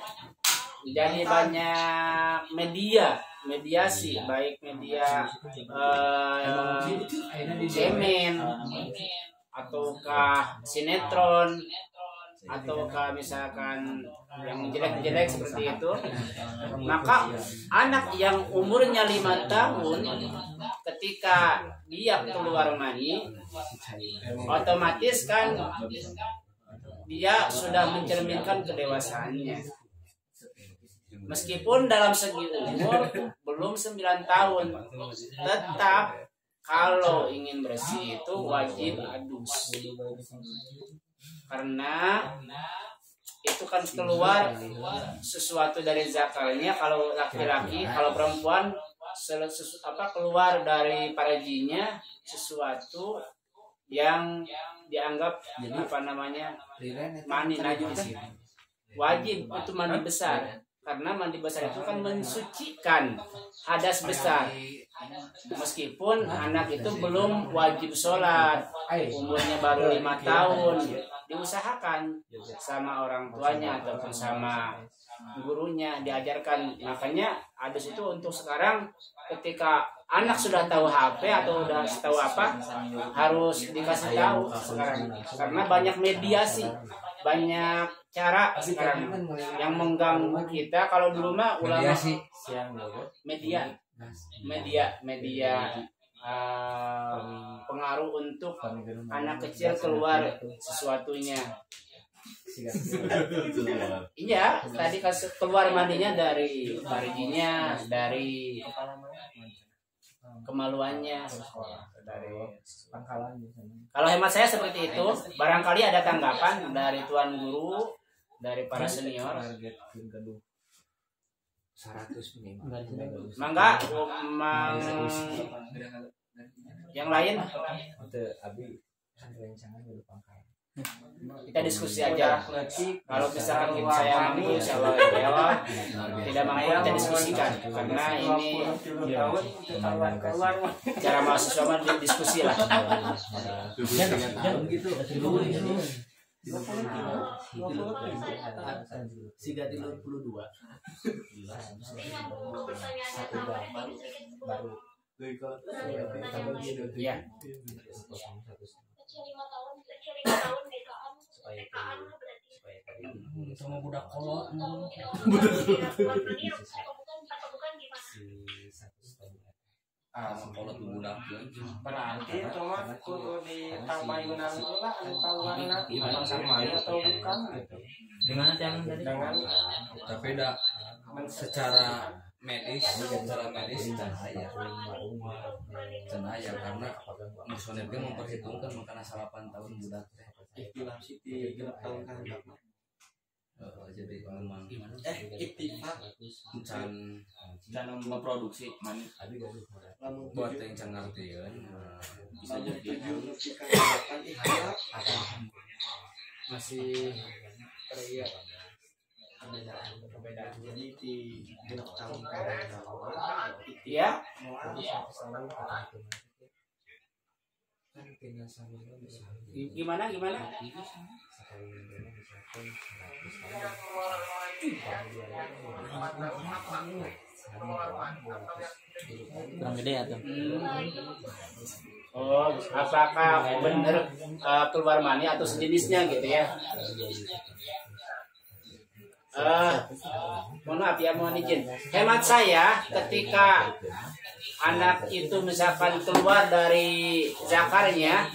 jadi banyak mediasi baik media cemen ataukah sinetron ataukah misalkan yang jelek-jelek seperti itu, maka anak yang umurnya 5 tahun ketika dia keluar mani otomatis kan dia sudah mencerminkan kedewasaannya, meskipun dalam segi umur belum 9 tahun, tetap kalau ingin bersih itu wajib adus. Karena itu kan keluar sesuatu dari zakarnya. Kalau laki-laki, kalau perempuan keluar dari parajinya sesuatu yang dianggap mani najis. Wajib itu mandi besar, karena mandi besar itu kan mensucikan hadas besar. Meskipun anak itu belum wajib sholat, umurnya baru 5 tahun, diusahakan sama orang tuanya ataupun sama gurunya diajarkan. Makanya hadas itu untuk sekarang ketika anak sudah tahu HP atau udah tahu apa harus dikasih tahu sekarang, karena banyak mediasi, banyak cara sekarang yang mengganggu kita. Kalau dulu mah ulama media pengaruh untuk anak kecil keluar sesuatunya. Iya, tadi keluar mandinya dari parajinya, dari kemaluannya, dari pangkalannya. Kalau hemat saya seperti itu. Barangkali ada tanggapan dari tuan guru, dari para senior. 100 minimal. Mangga, yang lain kita diskusi aja. Kalau misalkan saya mampu, insya Allah ya. Tidak mampu kita diskusikan, karena ini cara mahasiswa mah diskusi lah. Siga 32. Baru. Ya. Kecil 5 tahun BKan. BKan berarti. Sama budak kolot. Atau bukan gimana? Kolot budak. Berarti itu mah kudu ditambahin lah tahuanna sama atau bukan gitu. Gimana yang tadi? Tapi dah secara medis cenaya karena musuhnya dia memperhitungkan makanya 8 tahun budak teh. Ikhtilaf siti 6 tahun kan. Jadi memang Iktifak can memproduksi mani buat yang can ngartieun bisa jadi Masih perbedaan. Jadi di 6 tahun ya. Gimana? Kurang gede atau? Oh, apakah benar keluar mani atau sejenisnya gitu ya? Mohon maaf ya, mohon izin. Hemat saya, ketika anak itu misalkan keluar dari zakarnya,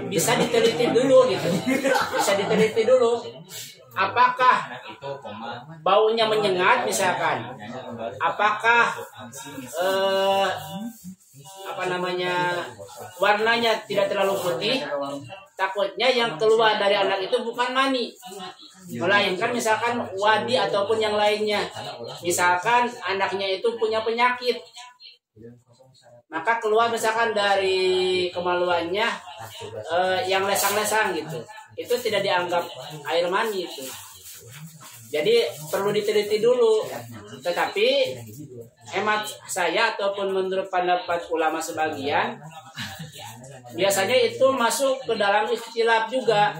bisa diteliti dulu gitu. Apakah baunya menyengat misalkan? Apakah warnanya tidak terlalu putih? Takutnya yang keluar dari anak itu bukan mani, melainkan misalkan wadi ataupun yang lainnya. Misalkan anaknya itu punya penyakit, maka keluar misalkan dari kemaluannya yang lesang-lesang gitu, itu tidak dianggap air mani itu. Jadi perlu diteliti dulu. Tetapi hemat saya ataupun menurut pendapat ulama sebagian, biasanya itu masuk ke dalam ikhtilaf juga.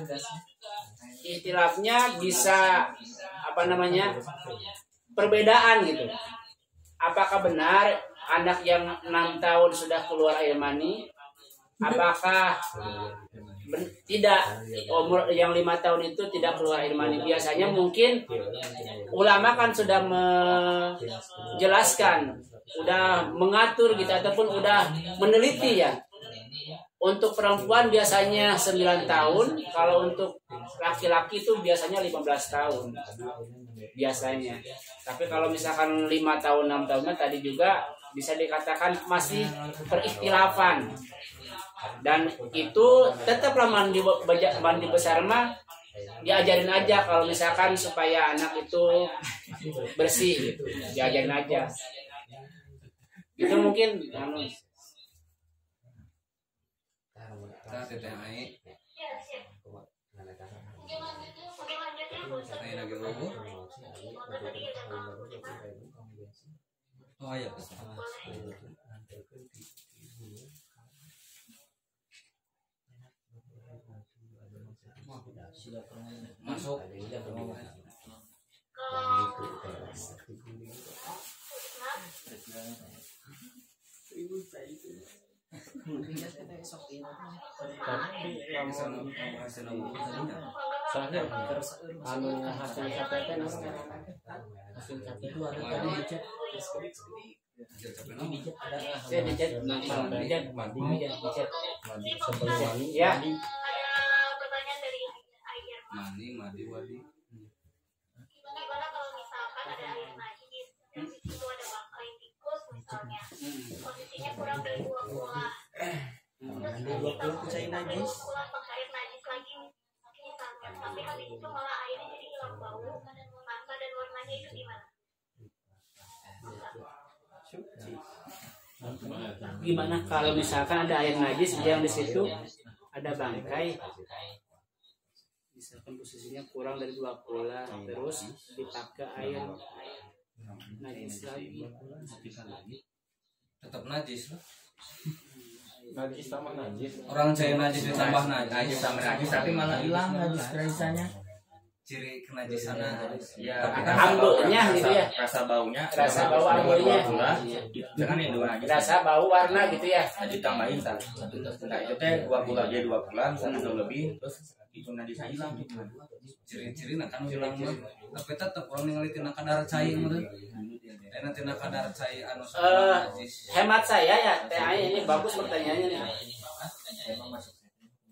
Ikhtilafnya bisa perbedaan gitu. Apakah benar anak yang 6 tahun sudah keluar air mani? Apakah tidak, umur yang 5 tahun itu tidak keluar air mani? Biasanya mungkin ulama kan sudah menjelaskan, sudah mengatur gitu, ataupun sudah meneliti ya. Untuk perempuan biasanya 9 tahun, kalau untuk laki-laki itu biasanya 15 tahun biasanya. Tapi kalau misalkan 5 tahun 6 tahun tadi juga bisa dikatakan masih perikhtilafan. Dan itu tetaplah mandi besar mah diajarin aja kalau misalkan supaya anak itu bersih gitu, diajarin aja. Itu mungkin Kita TTI. Saya lagi lugu. Oh iya. Masuk. Soalnya anu hasil capek hasil capek itu ada tadi di chat saya dicat nanti dicat mandi dicat mandi sebelum mandi ya. Ada pertanyaan dari Ayah. Mandi wadi. Gimana kalau misalkan ada air najis, terus itu ada bangkai tikus misalnya, posisinya kurang dari 2 bulan. Terus kita pakai 2 bulan pakai air najis lagi misalnya, tapi habis itu malah airnya jadi hilang bau, rasa dan warnanya itu gimana? Gimana kalau misalkan ada air najis yang di situ ada bangkai, misalkan posisinya kurang dari 2 bulan, terus dipakai air najis lagi, Tetap najis lah. najis sama najis Orang saya najis ditambah najis. sama najis tapi malah hilang najis rasanya. Ciri kenajisannya. Ya, Tapi kan ambilnya gitu ya, rasa baunya, rasa bau ambilnya, jangan yang 2 najis. rasa bau warna gitu ya. Ditambahin satu. Nah, itu teh 2 bulan, 1 tahun lebih, terus itu najisnya hilang. Ciri-ciri nak kan hilang mah. Tapi tetap orang ningali tina kadar cai mah. Enak tina kadar cai anu najis. Hemat saya ya, TA ini bagus pertanyaannya nih.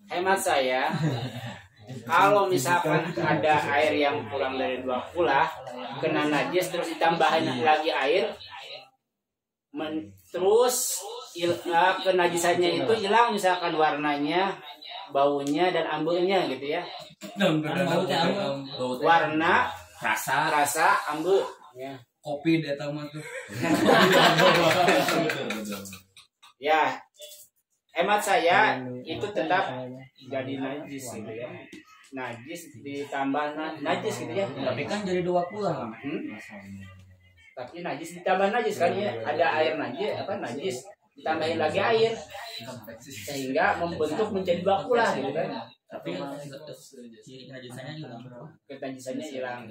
Hemat saya, kalau misalkan ada air yang kurang dari 2 pula kena najis terus ditambahin lagi air, terus kenajisannya itu hilang, misalkan warnanya, baunya dan ambulnya gitu ya. Warna, rasa ambu. Ya. Kopi dia tahu mah tuh. Ya, hemat saya itu tetap jadi najis gitu ya. Najis ditambah najis gitu ya. Tapi kan jadi 2 bulan. Tapi najis ditambah najis kan ya. Ada air najis ditambahin lagi air sehingga membentuk menjadi 2 pula gitu kan. Tapi ciri najisannya hilang. Kenajisannya hilang.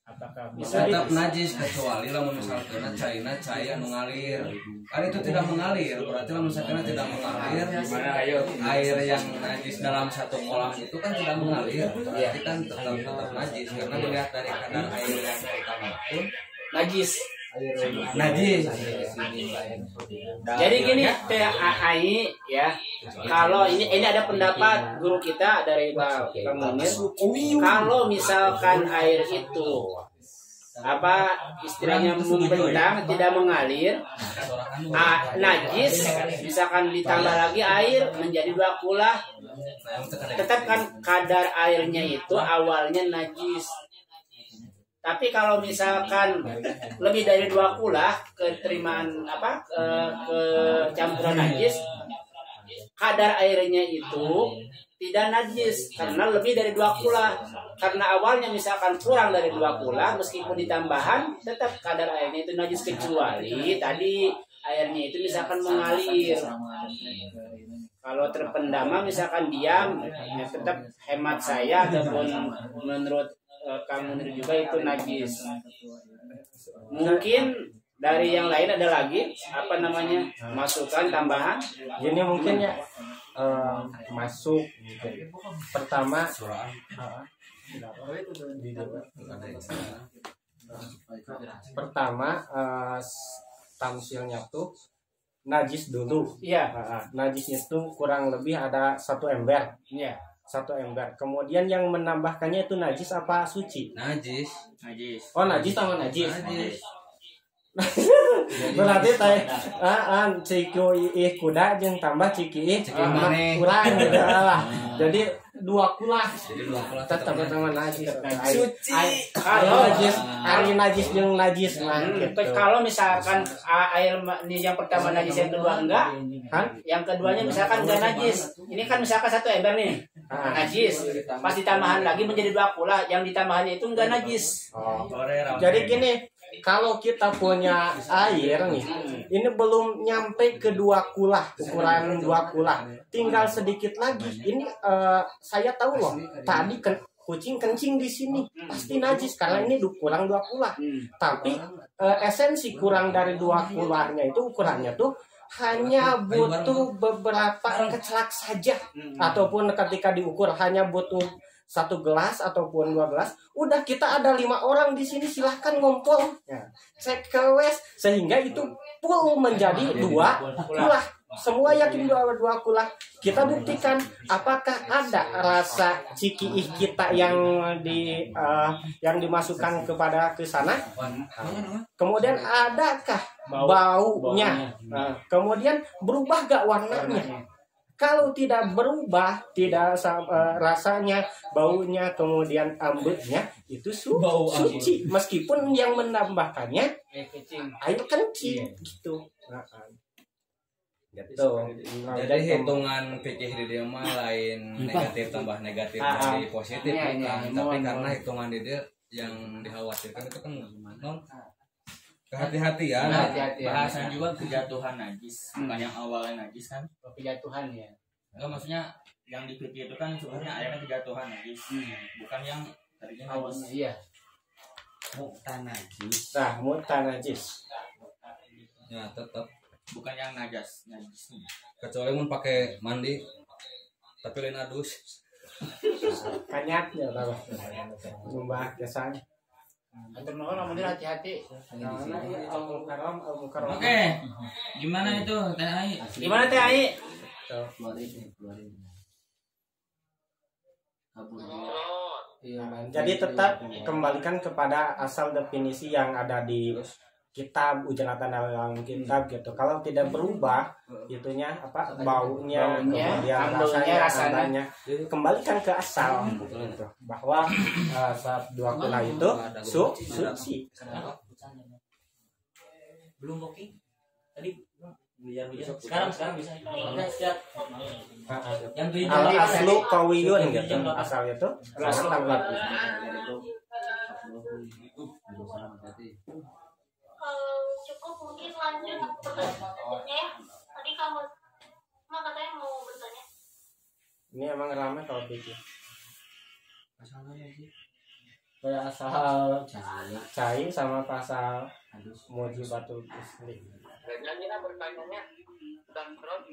Apakah bisa Tetap najis kecuali lamun misalkan cairna cai anu ngalir. Kan itu tidak mengalir, berarti lamun misalkan tidak mengalir. Air yang najis dalam satu kolam itu kan tidak mengalir, berarti kan tetap najis karena dilihat dari kadar air yang ditambah pun najis. najis. Jadi gini TAI ya, kalau ini ada pendapat guru kita dari Pak Kang Munir, kalau misalkan air itu istilahnya membentang tidak mengalir, najis, misalkan ditambah lagi air menjadi 2 pula, tetap kan kadar airnya itu awalnya najis. Tapi kalau misalkan lebih dari 2 pula keterimaan kecampuran najis, kadar airnya itu tidak najis karena lebih dari 2 pula. Karena awalnya misalkan kurang dari 2 pula, meskipun ditambahan tetap kadar airnya itu najis, kecuali tadi airnya itu misalkan mengalir. Kalau terpendam misalkan diam, ya tetap hemat saya ataupun menurut Kang Munir juga itu najis. Mungkin dari yang lain ada lagi masukan tambahan? Gini mungkin ya masuk pertama tamsilnya tuh najis dulu. Iya. Najisnya tuh kurang lebih ada 1 ember. Iya. 1 ember. Kemudian yang menambahkannya itu najis apa suci? Najis. Oh, najis sama najis. Berarti teh ciku ih kuda jeung tambah ciki ih kurang gitu lah. Jadi 2 kulah. Jadi 2 kulah Tetap teman najis. suci. Ari najis jeung najis mah gitu. Kalau misalkan air ini yang pertama najis, yang kedua enggak, yang keduanya misalkan enggak najis. Ini kan misalkan 1 ember nih najis, pas ditambahan lagi menjadi 2 kulah, yang ditambahannya itu enggak najis. Jadi gini, kalau kita punya air nih, ini belum nyampe ke 2 kulah, ukuran 2 kulah, tinggal sedikit lagi. Ini saya tahu loh, tadi kucing kencing di sini pasti najis karena ini kurang 2 kulah. Tapi esensi kurang dari 2 kulahnya itu ukurannya tuh hanya butuh beberapa kecelak saja, ataupun ketika diukur hanya butuh 1 gelas ataupun 2 gelas, udah kita ada 5 orang di sini, silahkan ngompol, cek ke wes, sehingga itu full menjadi 2 kulah. Semua yakin 2 kulah. Kita buktikan apakah ada rasa cikiih kita yang dimasukkan ke sana. Kemudian adakah baunya? Kemudian berubah gak warnanya? Kalau tidak berubah, tidak rasanya, baunya, kemudian ambutnya, itu suci. Meskipun yang menambahkannya air kencing gitu. Gitu. Jadi hitungan fikih di dia mah lain negatif tambah negatif dari positif bukan, tapi karena hitungan di dia yang dikhawatirkan itu kan non kehati-hatian. Bahasan juga kejatuhan najis, bukan yang awalnya najis kan? Kejatuhan ya. Enggak, maksudnya yang di fikih itu kan sebenarnya airnya kejatuhan najis, bukan yang tadinya najis. Iya. Mutan najis. Ya tetap Bukan yang najis. kecuali mun pakai mandi tapi lain adus. Kanyat ya tahu. Jumlah kesan. Atur nuhun lamun hati-hati. Oke. Gimana itu Teh Ai? Gimana Teh Ai? Jadi tetap kembalikan kepada asal definisi yang ada di kitab, ujaratan dalam kitab gitu. Kalau tidak berubah itunya apa baunya, kemudian rasanya, kembalikan ke asal gitu. Bahwa saat 2 kulah itu suci. Belum booking? Tadi sekarang bisa. Siap. Yang Al aslu qawiyun gitu. Asal itu kuat. Cukup mungkin lanjut pertanyaannya ya. Tadi kamu katanya mau bertanya. Ini emang ramai kalau pikir. Kayak asal cai sama pasal mujibatul isli. Dan kita bertanya dan terus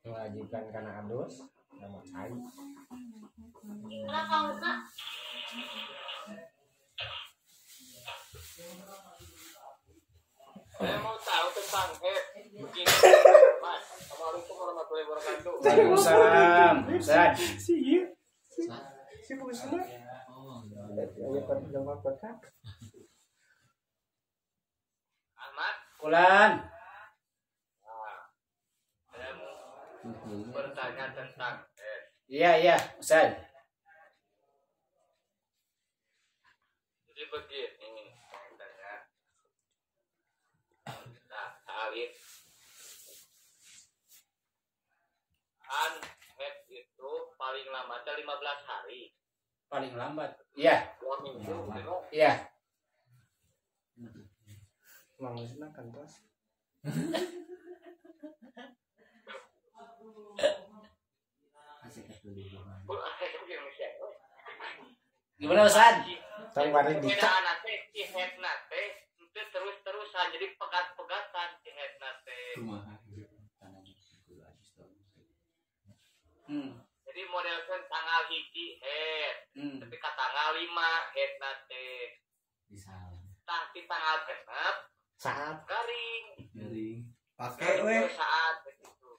Mewajibkan karena adus sama cai. Nah, kalau enggak saya mau tahu tentang begini. Mas, Assalamualaikum warahmatullahi wabarakatuh. Waalaikumsalam. Ustaz. Ahmad, Kulan. saya mau bertanya tentang Iya, Ustaz. jadi begini katanya. Nah, Alif kan head itu paling lambatnya 15 hari. Paling lambat. Iya. 2 minggu gitu. Iya. Mangusna kan bos. Gimana Ustaz? Tangwari di Perbedaan nate si head nate itu terus-terusan jadi pegat-pegatan si head nate. Jadi modelkan tanggal 1 head, tapi ka tanggal 5 head nate. Tah di tanggal 6 saat garing. Pakai Saat begitu.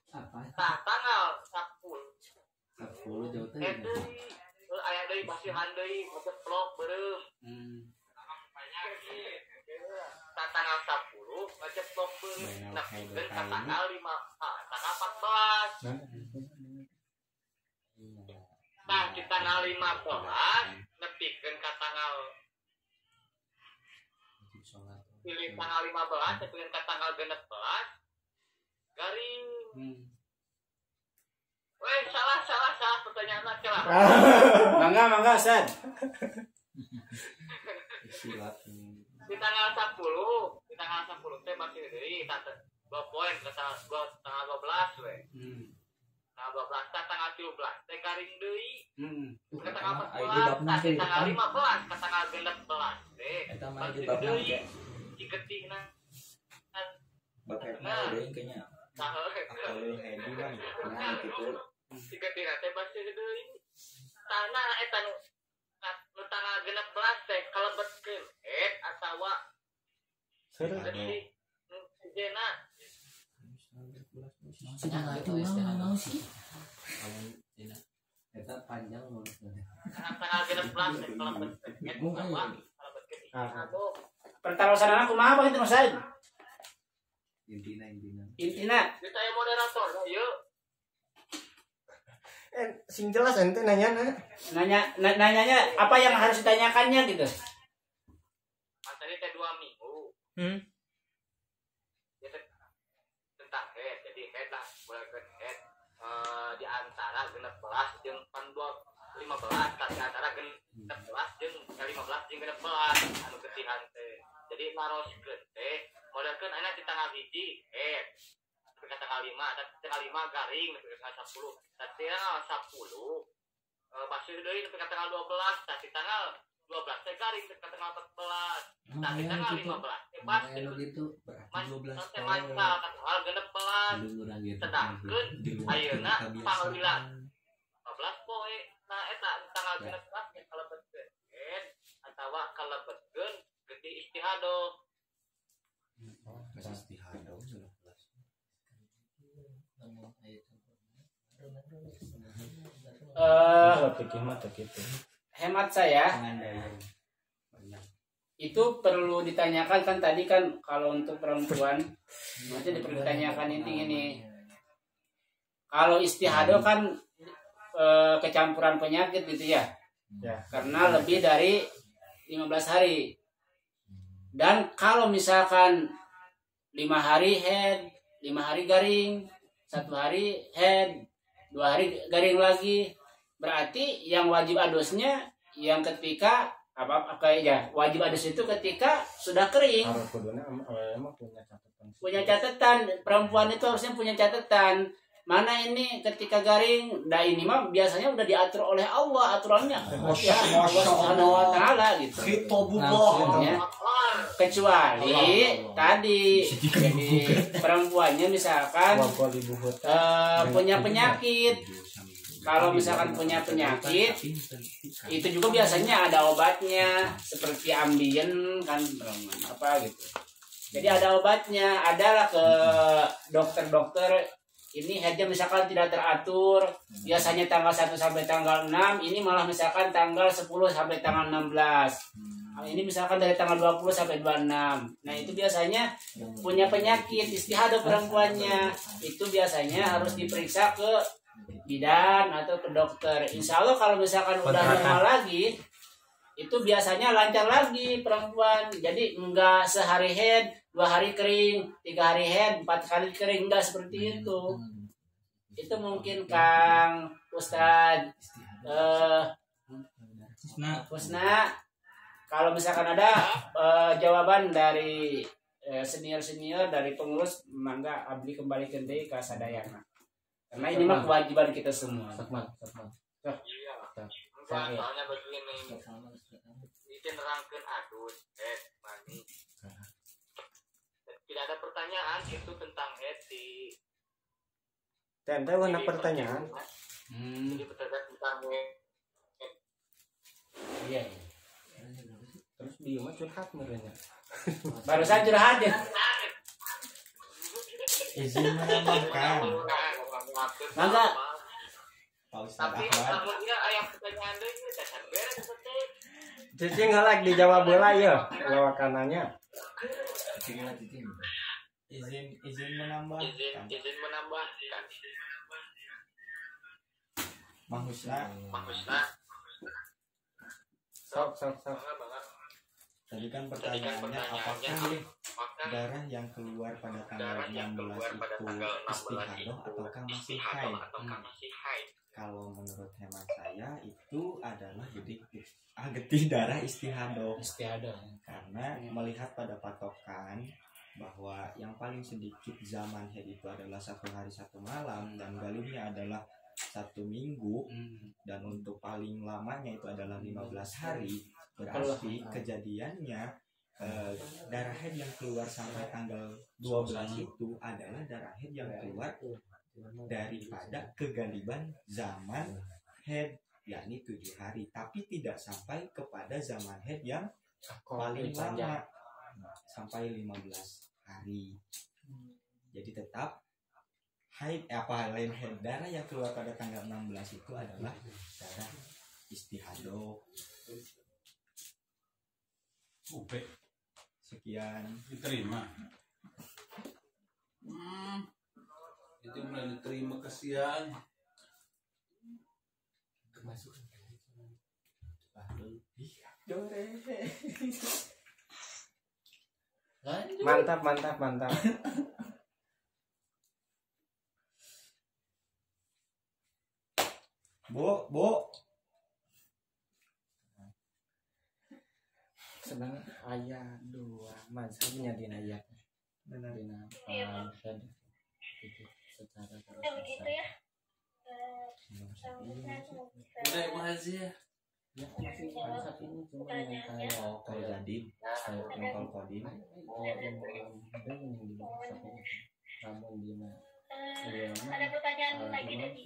Tah tanggal 10 head deui. Aya deui basihan deui, ngeceplok beureum. tanggal 10 ngejeblokkeun nepikeun ka tanggal 14. Nah, di tanggal 15 nepikeun ka tanggal pilih tanggal 15 nepikeun ka tanggal 16 garing. Weh, salah pertanyaan salah. Mangga Ustaz. Di tanggal 10 teh masih deui tante 2 poin ke tanggal 12 we. Tanggal 12 tanggal 13 teh garing deui. Ke tanggal 14 tanggal 15 ke tanggal 16 teh. Eta mah Masih di bab deui. ge. Ciketingna. Baketna deui kayaknya. Ciketingna teh masih deui. Tanah eta nu tanggal 16 teh kalebetkeun atawa detik sejeuna. Eta panjang mau. Tanggal 16 teh kalebetkeun atawa kalebetkeun. Pertarosanana kumaha Pak itu Ustaz? Intina. Intina Kita yang moderator yuk. Sing jelas ente nanyanya nanyanya apa yang harus ditanyakannya gitu. Materi teh 2 minggu. Tentang head. Jadi head lah, bolehkeun head di antara 16 jeung 15 di antara 16 jeung 15 jeung 16 anu ketihan teh. Jadi naroskeun teh modalkeun ayeuna di tanggal 1 head. Ke tanggal 5, tanggal 5 garing ke tanggal 10. Tanggal 10 masih deui ke tanggal 12, tanggal 12 teh garing ke tanggal 14. Tanggal 15 pas gitu. Mas teh mangsa ka tanggal 16. Sedangkeun ayeuna panglila 15 poe. Nah eta tanggal 16 ge kalebetkeun atawa kalebetkeun gede istihado. Hemat saya itu perlu ditanyakan kan tadi kan kalau untuk perempuan nanti dipertanyakan ini kalau istihado kan kecampuran penyakit gitu ya karena lebih dari 15 hari dan kalau misalkan 5 hari head 5 hari garing 1 hari head 2 hari garing lagi berarti yang wajib adusnya yang ketika wajib adus itu ketika sudah kering. Punya catatan perempuan itu harusnya punya catatan mana ini ketika garing. Nah ini mah biasanya udah diatur oleh Allah aturannya. Ya Allah Subhanahu wa taala gitu. Ya. Kecuali tadi jadi perempuannya misalkan punya penyakit. Kalau misalkan punya penyakit itu juga biasanya ada obatnya seperti ambien kan apa gitu. Jadi ada obatnya, adalah ke dokter-dokter ini headnya misalkan tidak teratur, biasanya tanggal 1 sampai tanggal 6, ini malah misalkan tanggal 10 sampai tanggal 16. Ini misalkan dari tanggal 20 sampai 26. Nah, itu biasanya punya penyakit istihado perempuannya. Itu biasanya harus diperiksa ke bidan atau ke dokter. Insya Allah kalau misalkan udah normal lagi, itu biasanya lancar lagi perempuan. Jadi enggak sehari head, 2 hari kering, 3 hari head, 4 kali kering, enggak seperti itu. Itu mungkin Kang Ustadz Husna, kalau misalkan ada jawaban dari senior dari pengurus, mangga abdi kembalikan deui ka sadayana. Karena ini mah kewajiban kita semua. Iya. Soalnya begini. Ini nerangkeun adus mani. Tidak ada pertanyaan itu tentang hati. Tante warna pertanyaan. Jadi pertanyaan tentang Iya. Terus dia mah curhat merenya. Barusan curhat ya. Izin menambahkan. Mangga. Tapi kemudian ayam pertanyaan deui dasar beres seperti. Cici ngelak dijawab heula ya lawakanannya. izin menambahkan izin menambahkan mahusna Sok. tadi kan pertanyaannya apakah darah yang keluar pada tanggal 16 itu istihadah ataukah masih haid? Kalau menurut hemat saya itu adalah getih darah istihadah karena melihat pada patokan bahwa yang paling sedikit zaman haid itu adalah 1 hari 1 malam dan galibnya adalah 1 minggu dan untuk paling lamanya itu adalah 15 hari. Berarti kejadiannya darah haid yang keluar sampai tanggal 12 itu adalah darah haid yang keluar daripada kegaliban zaman haid, yakni 7 hari, tapi tidak sampai kepada zaman haid yang paling lama sampai 15 hari. Jadi tetap haid lain haid, darah yang keluar pada tanggal 16 itu adalah darah istihadah. Sekian diterima. Itu mulai diterima, kasihan. Mantap. Bu Sedang ayat 2 mazhabnya di ayat benar. Secara begitu ya. Udah Ibu Haji ya. Kalau jadi kalau kodim Ada pertanyaan lagi dari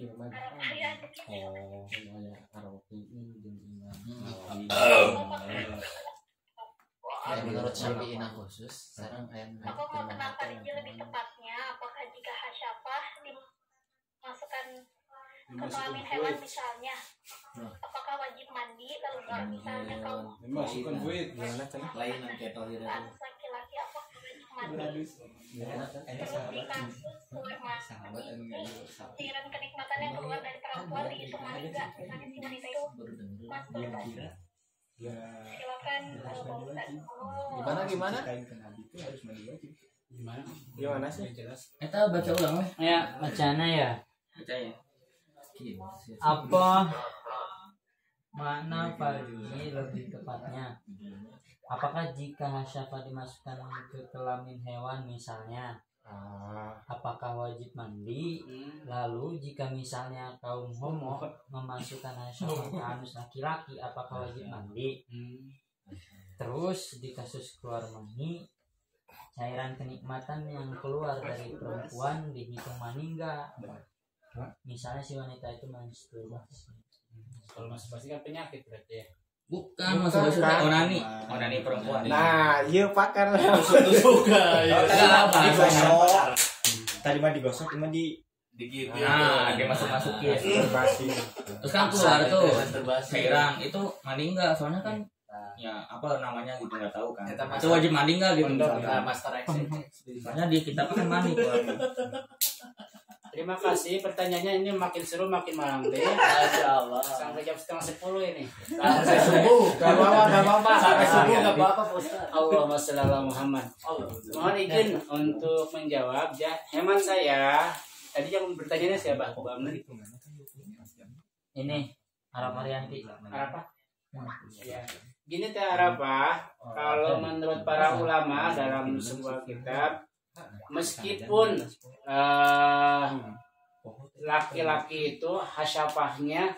Menurut Syafi'ina khusus sekarang ayat Aku mau kenapa ini lebih tepatnya, apakah jika hasyafah dimasukkan ke kelamin hewan misalnya, apakah wajib mandi, lalu kalau misalnya kaum Masukkan duit. lain nanti laki-laki apa wajib mandi, terus di kasus sahabat cairan kenikmatan yang keluar dari perempuan dihitung mandi nggak? Misalnya si wanita itu masturbasi. Silakan Pak Ustadz. Gimana? kain ke Nabi itu harus mandi wajib. gimana sih? Kita baca ulang weh. Ya, bacana ya. Bacanya. Apa makna pagi lebih tepatnya? Apakah jika hasyafah dimasukkan ke kelamin hewan misalnya, apakah wajib mandi? Lalu jika misalnya kaum homo memasukkan hasyafah ke anus laki-laki, apakah wajib mandi? Terus di kasus keluar mani, cairan kenikmatan yang keluar dari perempuan dihitung mani enggak? Misalnya si wanita itu masturbasi. Kalau masturbasi kan penyakit berarti ya. Bukan masturbasi, onani perempuan. Nah, iya pakar. Suka ya. Digosok. Tadi mah digosok, cuma Digigit. Nah, dia masukin. Masturbasi. Terus kan keluar tuh cairan itu mandi enggak? Soalnya kan ya apa namanya gitu nggak tahu kan. Itu wajib mandi enggak gitu? Master Soalnya di kita kan mandi keluarnya. Terima kasih, pertanyaannya ini makin seru makin malam deh. Masya Allah. Sampai jam 9:30 ini. Sampai subuh. Gak apa-apa. Sampai subuh nggak apa-apa Ustaz. Allahumma sholli ala Muhammad. Mohon izin untuk menjawab. Hemat saya. Tadi yang bertanya siapa? Ini Arab Arianti. Apa? Ya. Gini teh Arafah, kalau menurut para ulama dalam sebuah kitab, meskipun laki-laki itu hasyafahnya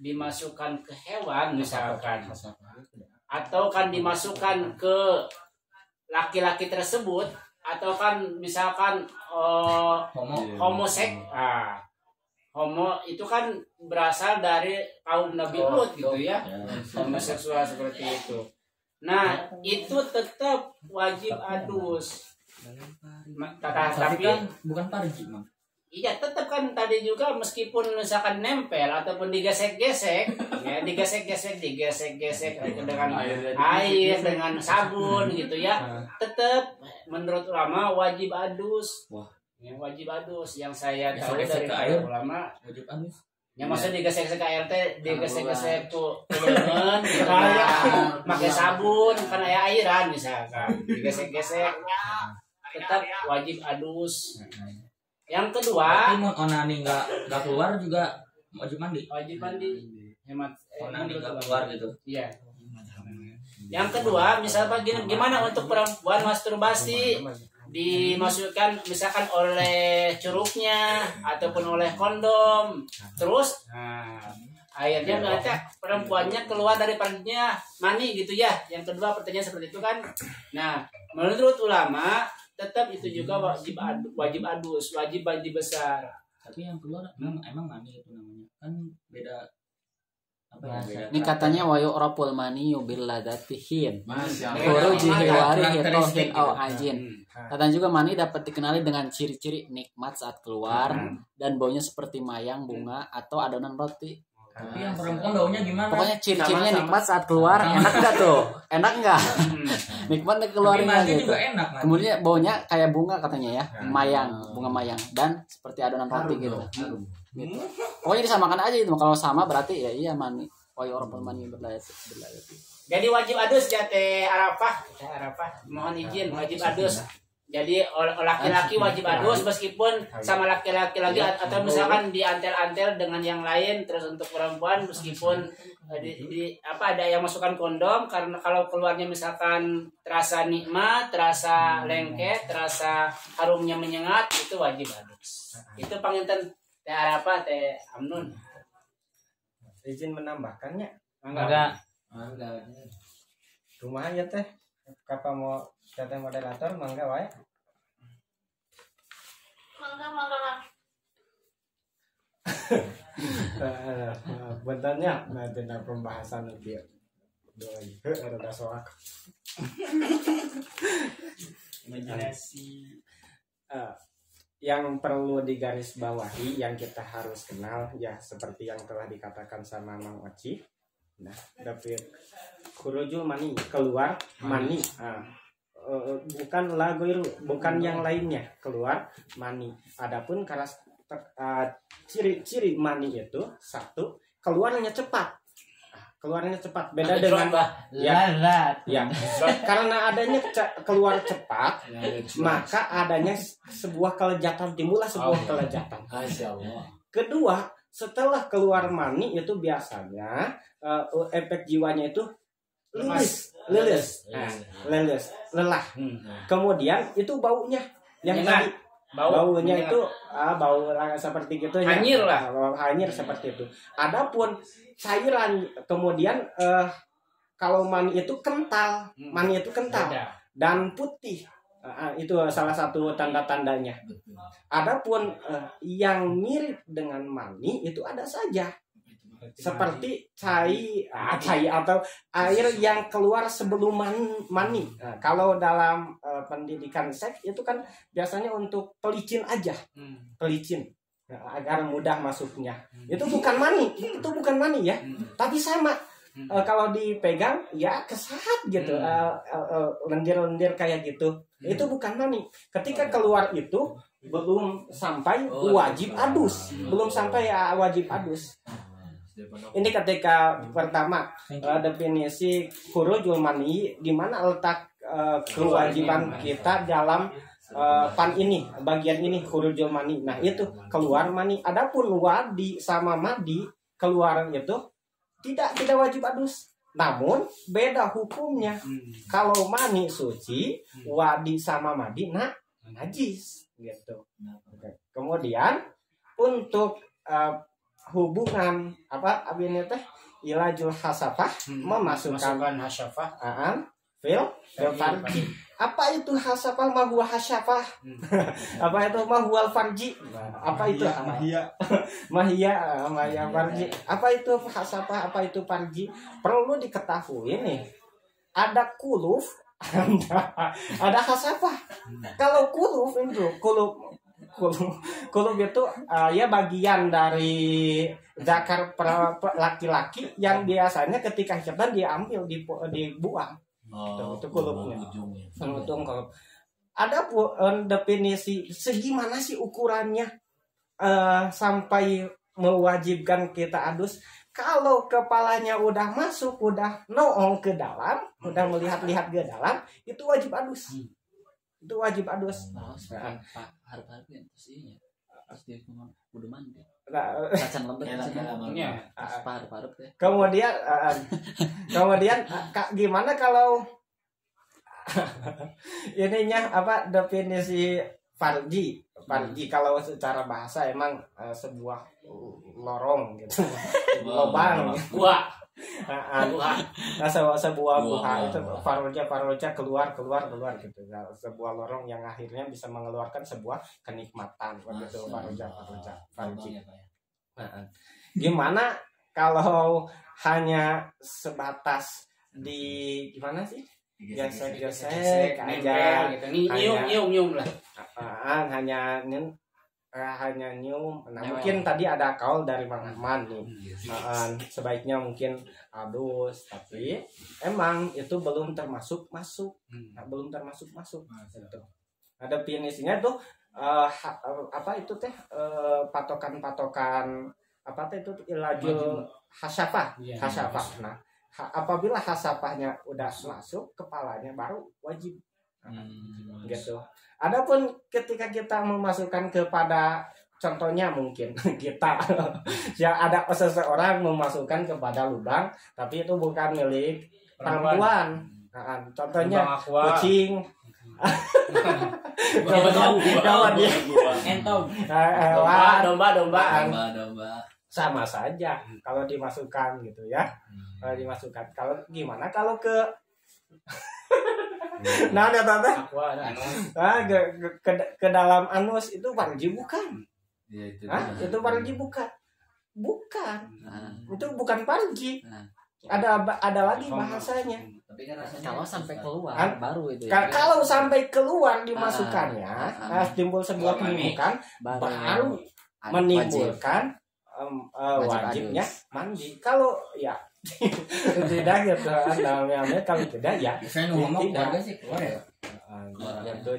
dimasukkan ke hewan misalkan, atau kan dimasukkan ke laki-laki tersebut, atau kan misalkan homoseks, homo itu kan berasal dari kaum Nabi Lut gitu ya, homoseksual seperti itu. Nah itu tetap wajib adus. Tapi Tapi kan bukan parji, Mang. Iya tetap kan tadi juga meskipun misalkan nempel ataupun digesek-gesek ya digesek-gesek dengan air dengan sabun gitu ya tetap menurut ulama wajib adus. Ya, wajib adus yang saya tahu dari para ulama wajib adus. Ya maksudnya digesek-gesek ke air teh digesek-gesek tuh lengan pakai sabun kan aya airan misalkan digesek-gesek tetap wajib adus. Yang kedua, mau onani nggak keluar juga wajib mandi. Wajib mandi. Hemat onani nggak keluar gitu. Iya. Yang kedua, misalnya gimana untuk perempuan masturbasi dimasukkan misalkan oleh curugnya ataupun oleh kondom, terus akhirnya berarti perempuannya keluar dari perutnya mani gitu ya. Yang kedua pertanyaan seperti itu kan. Nah, menurut ulama tetap itu juga wajib adus, wajib besar. Tapi yang keluar emang mani itu namanya kan beda apa ya? Beda Ini katanya wayu rapul mani yubil ladatihin. Masya Khuruji hiwari hitohin au gitu. ajin. Katanya juga mani dapat dikenali dengan ciri-ciri nikmat saat keluar dan baunya seperti mayang, bunga atau adonan roti. Tapi yang perempuan baunya gimana? Pokoknya ciri-cirinya nikmat saat keluar. Enak enggak tuh? Enak enggak? Nikmat keluarnya gitu. Juga enak, kemudian baunya kayak bunga katanya ya, mayang, bunga mayang dan seperti adonan roti gitu. Gitu. Pokoknya disamakan aja itu. Kalau sama berarti ya iya mani. Wayu rapul mani berlayati. Jadi wajib adus ya Teh Arafah. Mohon izin wajib adus. Jadi laki-laki wajib adus meskipun sama laki-laki lagi atau misalkan diantel-antel dengan yang lain. Terus untuk perempuan meskipun ada yang masukkan kondom karena kalau keluarnya misalkan terasa nikmat, terasa lengket, terasa harumnya menyengat itu wajib adus. Itu panginten Teh Arafah, Teh Amnun. Izin menambahkannya? Enggak. Kumaha ya Teh? Kapan mau datang moderator mangga wae. Mangga. Bentarnya nanti pembahasan nanti. Doi, ada soak. Imajinasi. Yang perlu digarisbawahi yang kita harus kenal ya seperti yang telah dikatakan sama Mang Oci. Nah, David khurujul mani keluar mani. Bukan yang lainnya keluar mani. Adapun karena ciri-ciri mani itu satu keluarnya cepat. Keluarnya cepat beda dengan karena adanya keluar cepat maka adanya sebuah kelezatan timbullah sebuah kelezatan. Kedua setelah keluar mani itu biasanya efek jiwanya itu lelah. Kemudian itu baunya yang tadi baunya itu bau seperti gitu hanyir lah, hanyir seperti itu. Adapun cairan kemudian kalau mani itu kental dan putih. Itu salah satu tanda-tandanya. Adapun yang mirip dengan mani itu ada saja. Seperti cai atau air yang keluar sebelum mani. Kalau dalam pendidikan seks itu kan biasanya untuk pelicin aja. Pelicin agar mudah masuknya. Itu bukan mani ya. Tapi sama. Kalau dipegang ya kesahat gitu. Lendir-lendir kayak gitu. Itu bukan mani. Ketika keluar itu belum sampai wajib adus. Wajib adus. Ini ketika pertama definisi khurujul mani di mana letak kewajiban kita dalam bagian ini khurujul mani. Nah, itu keluar mani. Adapun wadi sama madi keluar itu tidak wajib adus. Namun beda hukumnya. Kalau mani suci, wadi sama madi najis gitu. Kemudian untuk hubungan abinnya teh ilajul hasafah memasukkan hasafah fil farji. Apa itu hasafah? Ma huwa hasafah? Apa itu ma huwal farji? Apa itu mahia farji? Apa itu hasafah? Apa itu farji? Perlu diketahui nih. Ada kuluf, ada hasafah. Kalau kuluf itu kulub itu ya bagian dari zakar laki-laki yang biasanya ketika hajatan diambil dibuang. Itu kulubnya. Untung kulub. Ada definisi segimana sih ukurannya sampai mewajibkan kita adus. Kalau kepalanya udah masuk, udah noong ke dalam, udah melihat-lihat ke dalam, itu wajib adus. Itu wajib adus. Harap-harap ya terus dia kudu mandi. Nah, Kacang lembek Ya. harap-harap ya. Kemudian gimana kalau ininya apa definisi farji kalau secara bahasa emang sebuah lorong gitu, lubang, Gua. sebuah buha itu farja keluar gitu, sebuah lorong yang akhirnya bisa mengeluarkan sebuah kenikmatan begitu farji. Gimana kalau hanya sebatas di gimana sih? Gesek aja gitu. Nyium lah. Hanya nyium. Nah, mungkin tadi ada kaul dari Bang Ahmad nih. Sebaiknya mungkin adus, tapi emang itu belum termasuk masuk. Belum termasuk masuk. Gitu. Ada definisinya tuh apa itu teh patokan apa teh itu ilajul hasyafah. Nah, apabila hasapahnya udah masuk kepalanya baru wajib gitu. Adapun ketika kita memasukkan kepada contohnya mungkin kita ya ada seseorang memasukkan kepada lubang tapi itu bukan milik perempuan. Contohnya kucing. Domba. Sama saja kalau dimasukkan gitu ya. Kalau gimana kalau ke ke dalam anus itu farji bukan? Itu farji bukan? Bukan. Itu bukan farji. Ada lagi bahasanya. Kalau sampai keluar baru itu. Kalau sampai keluar dimasukkannya, timbul sebuah penimbukan baru menimbulkan wajibnya mandi. Kalau ya tidak gitu dalamnya kalau tidak ya tidak sih keluar ya.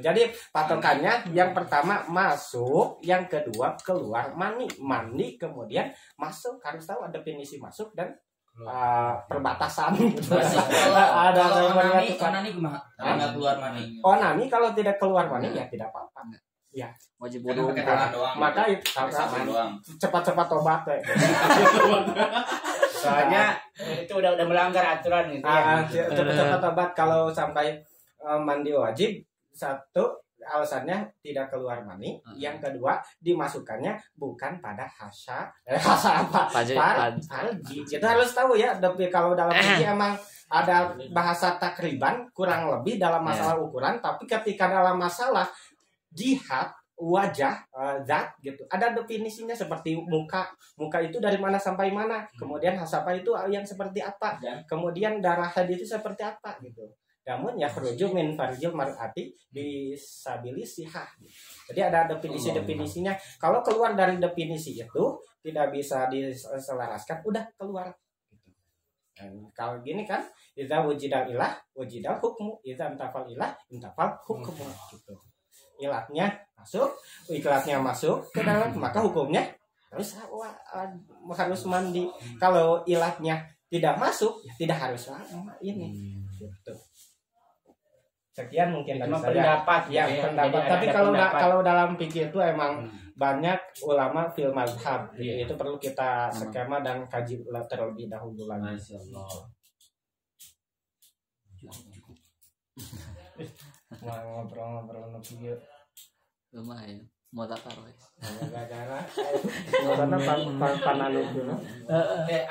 Jadi patokannya yang pertama masuk, yang kedua keluar mandi kemudian masuk. Harus tahu definisi masuk dan perbatasan gitu. Ada onani gimana? Enggak keluar mani. Onani kalau tidak keluar mani ya tidak apa-apa. Ya, wajib wudu maka itu cepat-cepat tobat ya. Soalnya itu udah melanggar aturan gitu ya. Cepat-cepat tobat kalau sampai mandi wajib. Satu, alasannya tidak keluar mani. Yang kedua, dimasukkannya bukan pada farji. Kita harus tahu ya, tapi kalau dalam fikih emang ada bahasa takriban kurang lebih dalam masalah ukuran, tapi ketika dalam masalah jihad wajah zat gitu ada definisinya seperti muka itu dari mana sampai mana, kemudian hasapa itu yang seperti apa, kemudian darah tadi itu seperti apa gitu. Namun ya khruju min farjil mar'ati bisabilis sihah. Jadi ada definisinya. Kalau keluar dari definisi itu tidak bisa diselaraskan, udah keluar gitu. Dan kalau gini kan idza wujidal ilah wujidal hukmu, idza intafal ilah intafal hukmu gitu. Ilatnya masuk, ilatnya masuk ke dalam, maka hukumnya harus mandi. Kalau ilatnya tidak masuk, ya tidak harus ini. Gitu. Sekian mungkin dari saya. Pendapat ya. Pendapat. Tapi kalau dalam fikih itu emang banyak ulama fil mazhab. Itu perlu kita skema dan kaji terlebih dahulu lagi. Masyaallah. Ngobrol-ngobrol nopi lumayan mau takar wes gara-gara karena pananu dulu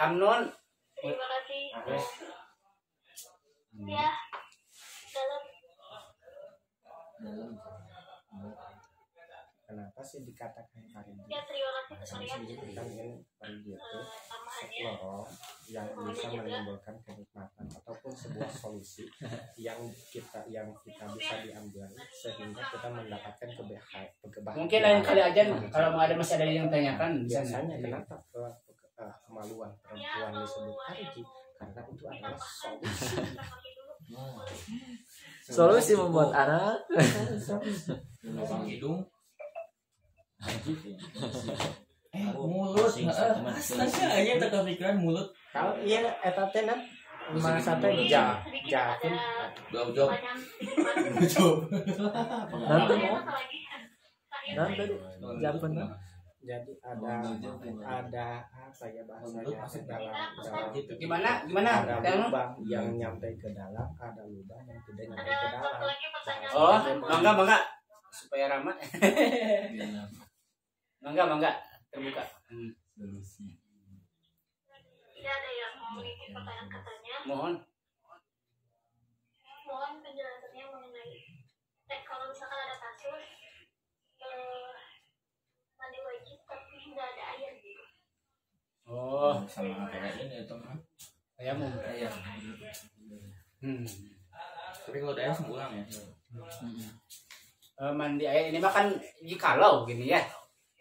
Amnon terima kasih ya dalam kenapa sih dikatakan tadi? Ya triolasi sekalian. Kan ini tadi itu Tambahannya. lorong yang bisa menimbulkan kenikmatan ataupun sebuah solusi yang kita bisa diambil sehingga kita mendapatkan kebahagiaan. Mungkin lain kali aja kalau mau masih ada yang tanyakan Biasanya kenapa kemaluan perempuan disebut arji? Karena itu adalah solusi. Solusi membuat anak. Lubang hidung. Mulut. Astaga, aja tak kepikiran mulut. Kalau iya eta teh nan masa teh jatin Jauh-jauh. Nanti Japun. jadi ada apa ya bahasanya dalam Gimana? ada lubang yang nyampe ke dalam, ada lubang yang tidak nyampe ke dalam. Oh, mangga supaya ramah. Mangga terbuka. Tidak ada yang mau mengisi pertanyaan katanya. Mohon. Mohon penjelasannya mengenai kalau misalkan ada kasus mandi wajib tapi tidak ada air gitu. Oh, Sama kayak ini teman. ayam. Tapi kalau daerah sembulang ya. Mandi air ini mah kan jikalau gini ya.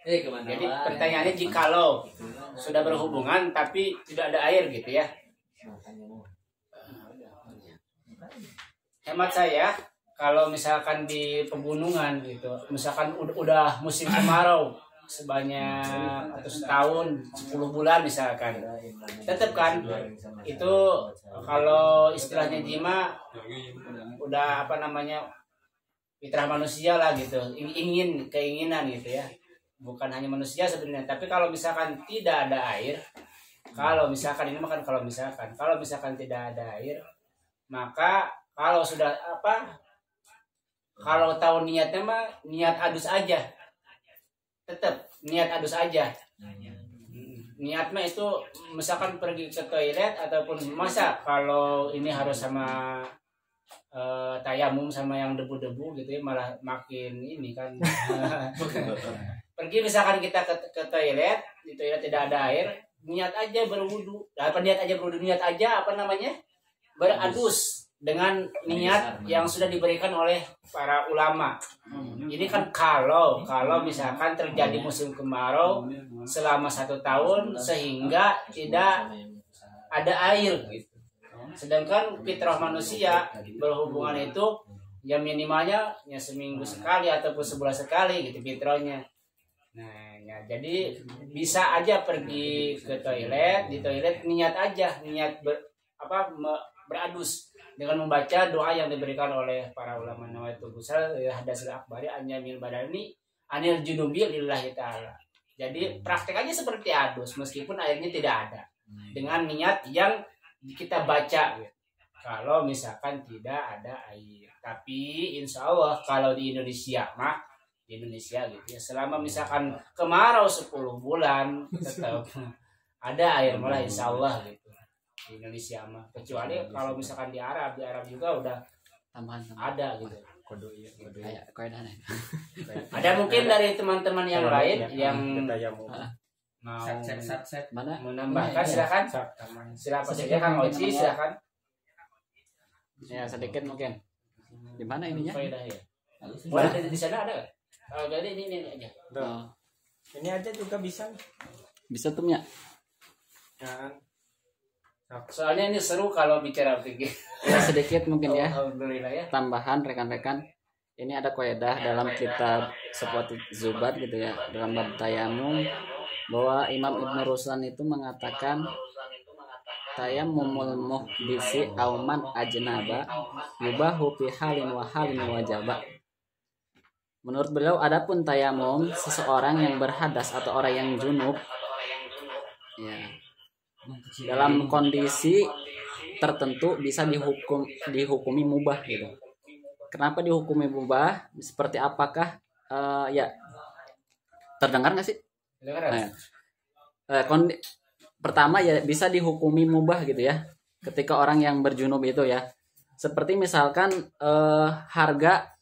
Jadi pertanyaannya jikalau sudah berhubungan tapi tidak ada air gitu ya. Hemat saya kalau misalkan di pegunungan gitu, misalkan udah musim kemarau sebanyak atau setahun 10 bulan misalkan, tetap kan itu kalau istilahnya jima udah apa namanya fitrah manusia lah gitu, keinginan gitu ya, bukan hanya manusia sebenarnya. Tapi kalau misalkan tidak ada air, kalau misalkan ini makan kalau misalkan tidak ada air, maka kalau sudah kalau tahu niatnya mah niat adus aja, tetap niat adus aja. Niat mah itu misalkan pergi ke toilet ataupun masa kalau ini harus sama tayamum sama yang debu-debu gitu ya, malah makin ini kan. Pergi misalkan kita ke toilet, di toilet tidak ada air, niat aja berwudu. Niat aja apa namanya? Beradus dengan niat yang sudah diberikan oleh para ulama. Ini kan kalau misalkan terjadi musim kemarau selama 1 tahun sehingga tidak ada air gitu. Sedangkan fitrah manusia berhubungan itu ya minimalnya ya seminggu sekali ataupun sebulan sekali gitu fitrahnya. Nah, ya, jadi bisa aja pergi ke toilet, di toilet niat beradus dengan membaca doa yang diberikan oleh para ulama nawaitu ghusl hadasil akbari anyamil badani anil junubi lillahi ta'ala. Jadi praktek aja seperti adus meskipun airnya tidak ada, dengan niat yang kita baca gitu. Kalau misalkan tidak ada air, tapi insya Allah kalau di Indonesia gitu ya, selama misalkan kemarau 10 bulan tetap ada air malah insya Allah gitu di Indonesia mah, kecuali kalau misalkan di Arab juga udah Tambahan. ada gitu. Ada mungkin dari teman-teman yang lain yang mau Set. Mana? menambahkan, silakan saja Kang Oci, silakan. Ya sedikit mungkin. Di mana ininya? Faedah ya. Boleh di sana ada nggak? Kalau jadi ini aja. Oh, Ini aja juga bisa. bisa tuh ya. Soalnya ini seru kalau bicara fikih. Ya sedikit mungkin ya. Alhamdulillah ya. Tambahan rekan-rekan, ini ada kaidah dalam kitab Safwatul Zubat gitu ya, dalam bab tayamum, bahwa Imam Ibnu Ruslan itu mengatakan tayammumul muhdisi auman ajnaba yubahu fi halin wa halin wajaba. Menurut beliau, adapun tayamum seseorang yang berhadas atau orang yang junub ya, dalam kondisi tertentu bisa dihukumi mubah gitu. Kenapa dihukumi mubah? Seperti apakah ya terdengar nggak sih? Pertama ya bisa dihukumi mubah gitu ya. Ketika orang yang berjunub itu ya, seperti misalkan harga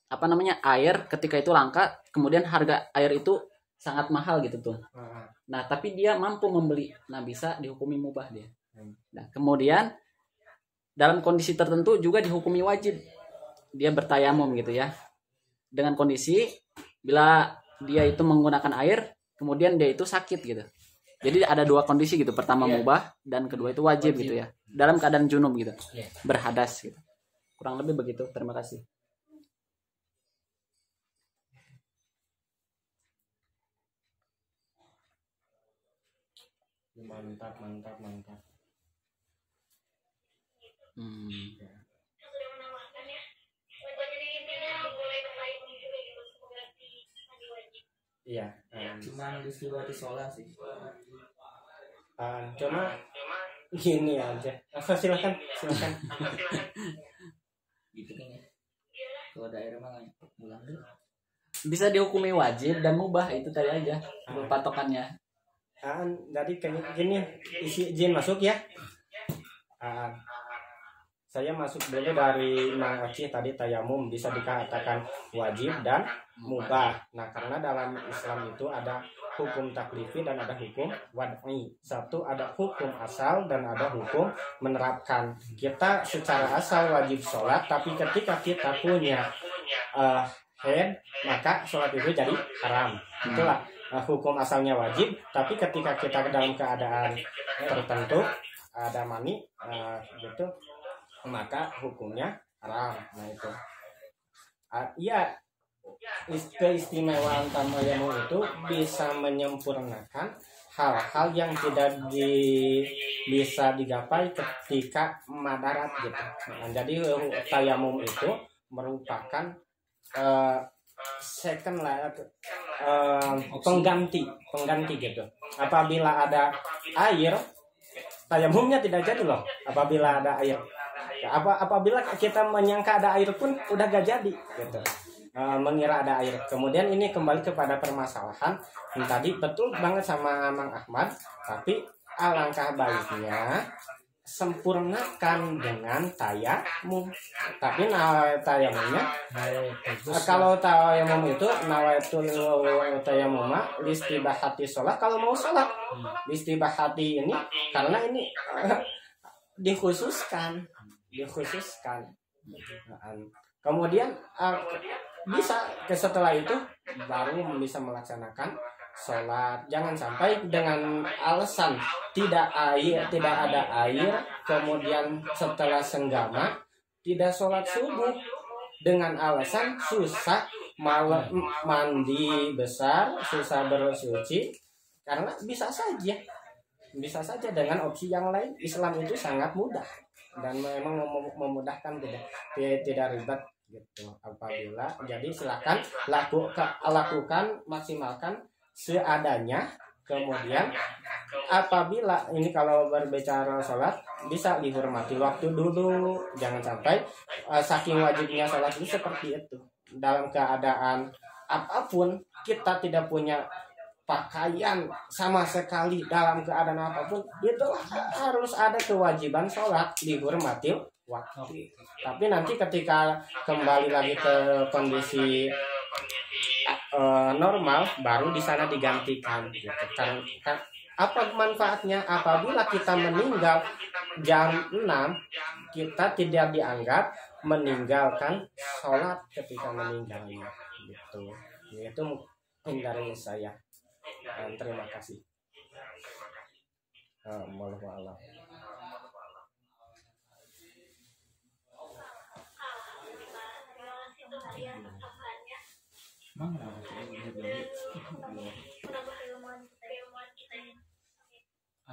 air ketika itu langka, kemudian harga air itu sangat mahal gitu tuh. Nah, tapi dia mampu membeli. Nah, bisa dihukumi mubah dia. Nah, kemudian dalam kondisi tertentu juga dihukumi wajib. Dia bertayamum gitu ya. Dengan kondisi bila dia itu menggunakan air, kemudian dia itu sakit gitu. Jadi ada dua kondisi gitu. Pertama mubah dan kedua itu wajib gitu ya. Dalam keadaan junub gitu. Berhadas gitu. Kurang lebih begitu. Terima kasih. Mantap. Sudah menambahkan ya. Jadi intinya boleh bertayamum juga gitu berarti mandi wajib. Iya. Cuma istilah di sholat sih. Cuma gini aja. Silakan. Gitu kan ya. Kalau daerah mah pulang dulu. Bisa dihukumi wajib dan mubah, itu tadi aja patokannya. Jadi gini, isi izin masuk ya. Saya masuk dulu dari Mang Oci tadi tayamum bisa dikatakan wajib dan mubah. Nah, karena dalam Islam itu ada hukum taklifi dan ada hukum wad'i. Satu ada hukum asal dan ada hukum menerapkan. Kita secara asal wajib sholat, tapi ketika kita punya haid, maka sholat itu jadi haram. Itulah hukum asalnya wajib, tapi ketika kita dalam keadaan tertentu ada mani gitu, maka hukumnya haram. Nah itu keistimewaan tamayamum itu bisa menyempurnakan hal-hal yang tidak bisa digapai ketika madarat gitu. Nah, jadi tayamum itu merupakan second lah, pengganti gitu. Apabila ada air, tayamumnya tidak jadi loh. Apabila ada air, apabila kita menyangka ada air pun udah gak jadi gitu. Mengira ada air. Kemudian ini kembali kepada permasalahan yang tadi betul banget sama Mang Ahmad, tapi alangkah baiknya sempurnakan dengan tayamum. Tapi tayamumnya kalau tayamum itu nawaitul tayamum listibahati sholat, kalau mau sholat listibahati ini karena ini dikhususkan. Kemudian bisa setelah itu baru bisa melaksanakan sholat. Jangan sampai dengan alasan tidak ada air, kemudian setelah senggama tidak sholat subuh dengan alasan susah mandi besar, susah bersuci. Karena bisa saja dengan opsi yang lain. Islam itu sangat mudah dan memang memudahkan, tidak ribet gitu. Apabila jadi silakan lakukan, maksimalkan seadanya. Kemudian apabila ini kalau berbicara sholat bisa dihormati waktu dulu, jangan sampai saking wajibnya sholat itu seperti itu. Dalam keadaan apapun kita tidak punya pakaian sama sekali, dalam keadaan apapun itu harus ada kewajiban sholat, dihormati waktu. Tapi nanti ketika kembali lagi ke kondisi normal, baru di sana digantikan gitu. Karena apa manfaatnya? Apabila kita meninggal jam 6, kita tidak dianggap meninggalkan sholat ketika meninggalnya gitu. Itu mungkin dari saya. Terima kasih. Wallahu a'lam.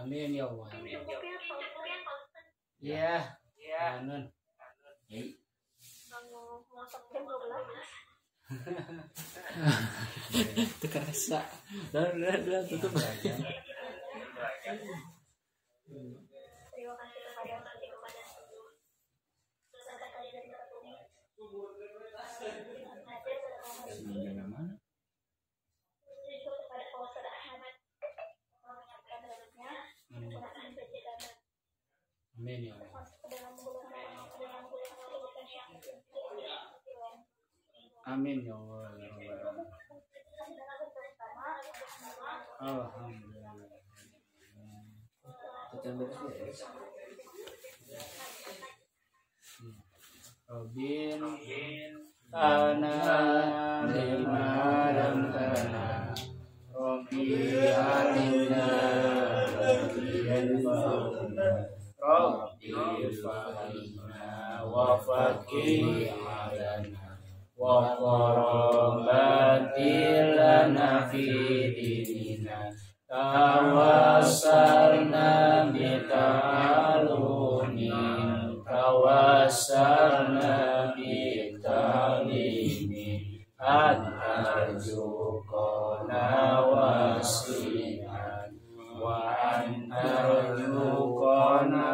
Amin ya Allah. Iya. Amin. Itu kerasa. Udah tutup. Terima kasih kepada Amin ya Allah. Amin ya Allah. Alhamdulillah. Robin ana lima lam kana Robbi atina Robbi fa'ina wa faqih alana wa qarabatil lana fi dinina tawassalna bita'alumin tawassalna bita'limin an-arzuqana wasi'an wa an-arzuqana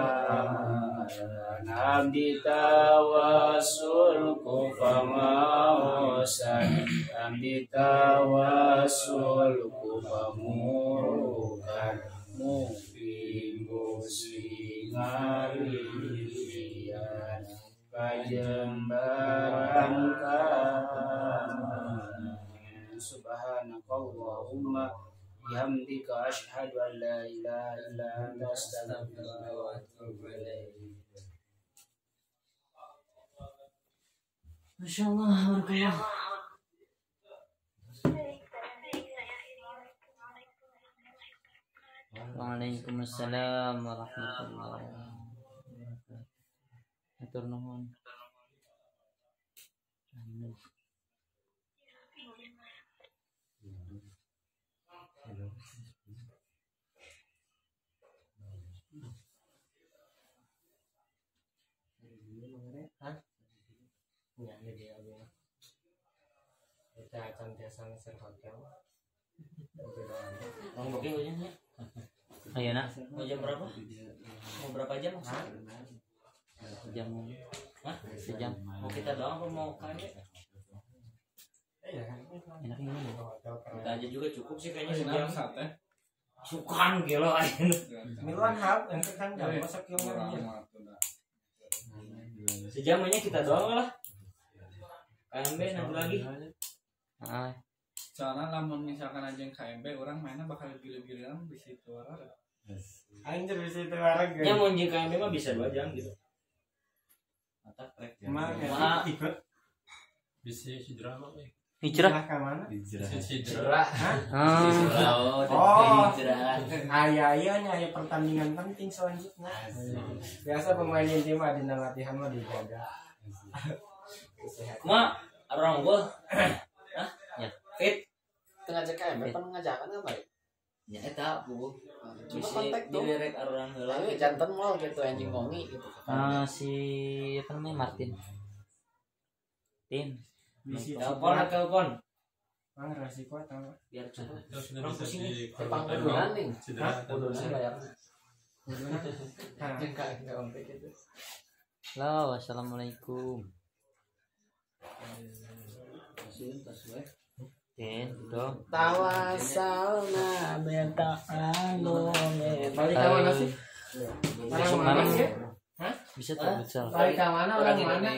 Nabi tawassul kufamausan Nabi tawassul kufamurukan Mufimu singarian Kajembaran Subhanakallahumma bihamdika asyhadu an la ilaha illa anta astaghfiruka wa atubu ilaik. Masya Allah, barakallah. Waalaikumsalam warahmatullahi wabarakatuh. Hatur nuhun. Kita cantiasan ser hotel. Oke, ujungnya. Ayo nak, Mau jam berapa? Mau berapa jam maksudnya? sejam. Hah? Sejam. Mau kita doang apa mau kalian? Enak ini. Kita aja juga cukup sih kayaknya sejam. Sukan gila aja. Milan hab yang kan jam masak yang Sejam aja kita doang lah. KMB nanti lagi. Ah, Soalnya lamun misalkan aja yang KMB orang mainnya bakal gila-gilaan di situ orang. anjir di situ orang Ya mau di KMB mah bisa 2 jam gitu. Mata trek. Mana ikut Bisa hijrah apa? hijrah. ke mana? Hijrah. Oh, ayah pertandingan penting selanjutnya. Biasa pemain inti mah di latihan mah dijaga. Ma, orang gua. Hah? Ya. Fit. Tengah JKM apa ngajakan apa ya? Ya eta Bu. Cuma kontak tuh. Direk orang heula. Lalu jantan mau gitu anjing kongi gitu. Si apa namanya Martin. Tin. Telepon. Bang resiko tahu. Biar cepat. Orang pusing nih. Tepang kudunan nih. Kudunan bayar. Nah, Enggak sampai gitu. Halo, assalamualaikum. Tin, dong. Tawasalna beta'alum. balik ke mana sih? Besok Orang mana malam sih? bisa tuh futsal. Balik ke mana orang mana?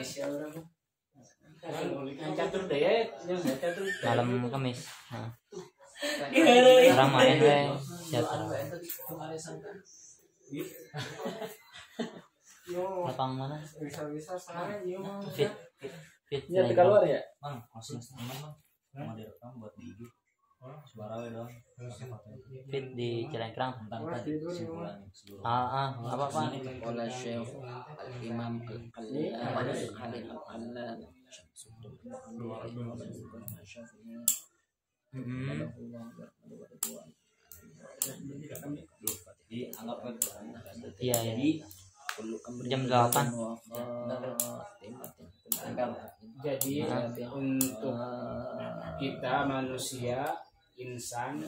Yang catur deh ya, yang catur. Malam Kamis. Nah, Gimana? orang main we. Siap. Yo, Lapang mana? bisa sare yo mah. Fit. Ya tegal luar ya. Bang, closing statement bang. Mau direkam buat di IG. Suara we dong. Fit di Cilengkrang. Tentang tadi kesimpulan seluruh. Apa Pak? Oleh Syekh Imam Al-Khalil Jadi anggap Iya, ya. jadi Jam 8. Jadi untuk kita manusia, insan,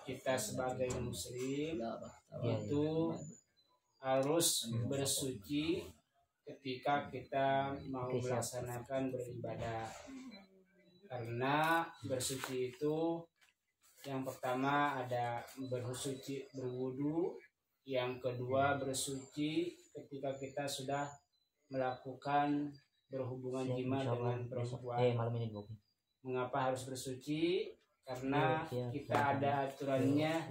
kita sebagai muslim itu harus bersuci ketika kita mau melaksanakan beribadah. Karena bersuci itu yang pertama ada bersuci berwudu, yang kedua bersuci ketika kita sudah melakukan berhubungan jima dengan perempuan. Malam ini Bu. Mengapa harus bersuci? karena kita ada aturannya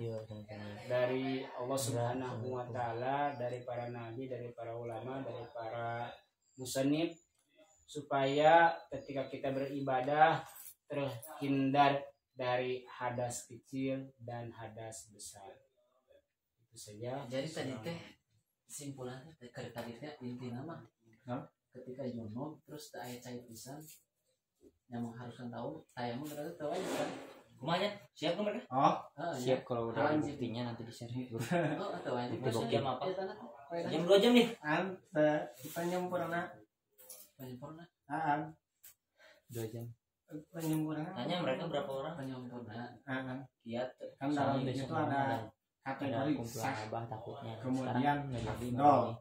dari Allah Subhanahu wa taala, dari para nabi, dari para ulama, dari para musannif, supaya ketika kita beribadah terhindar dari hadas kecil dan hadas besar. Itu saja. Jadi tadi teh kesimpulannya tadi teh intinya mah ketika junub terus ayat cair pisan yang mengharuskan tahu tayamum berarti tahu aja kan. Kumanya siap kan mereka? Siap kalau udah buktinya nanti di-share. Oh, atau wajib. Jam apa? Jam 2 jam nih. Kita nyempurna. Penyempurna. 2 jam. Penyempurna. Tanya mereka berapa orang? Penyempurna. Kiat. Kan dalam itu ada kategori sah. Takutnya. Kemudian no.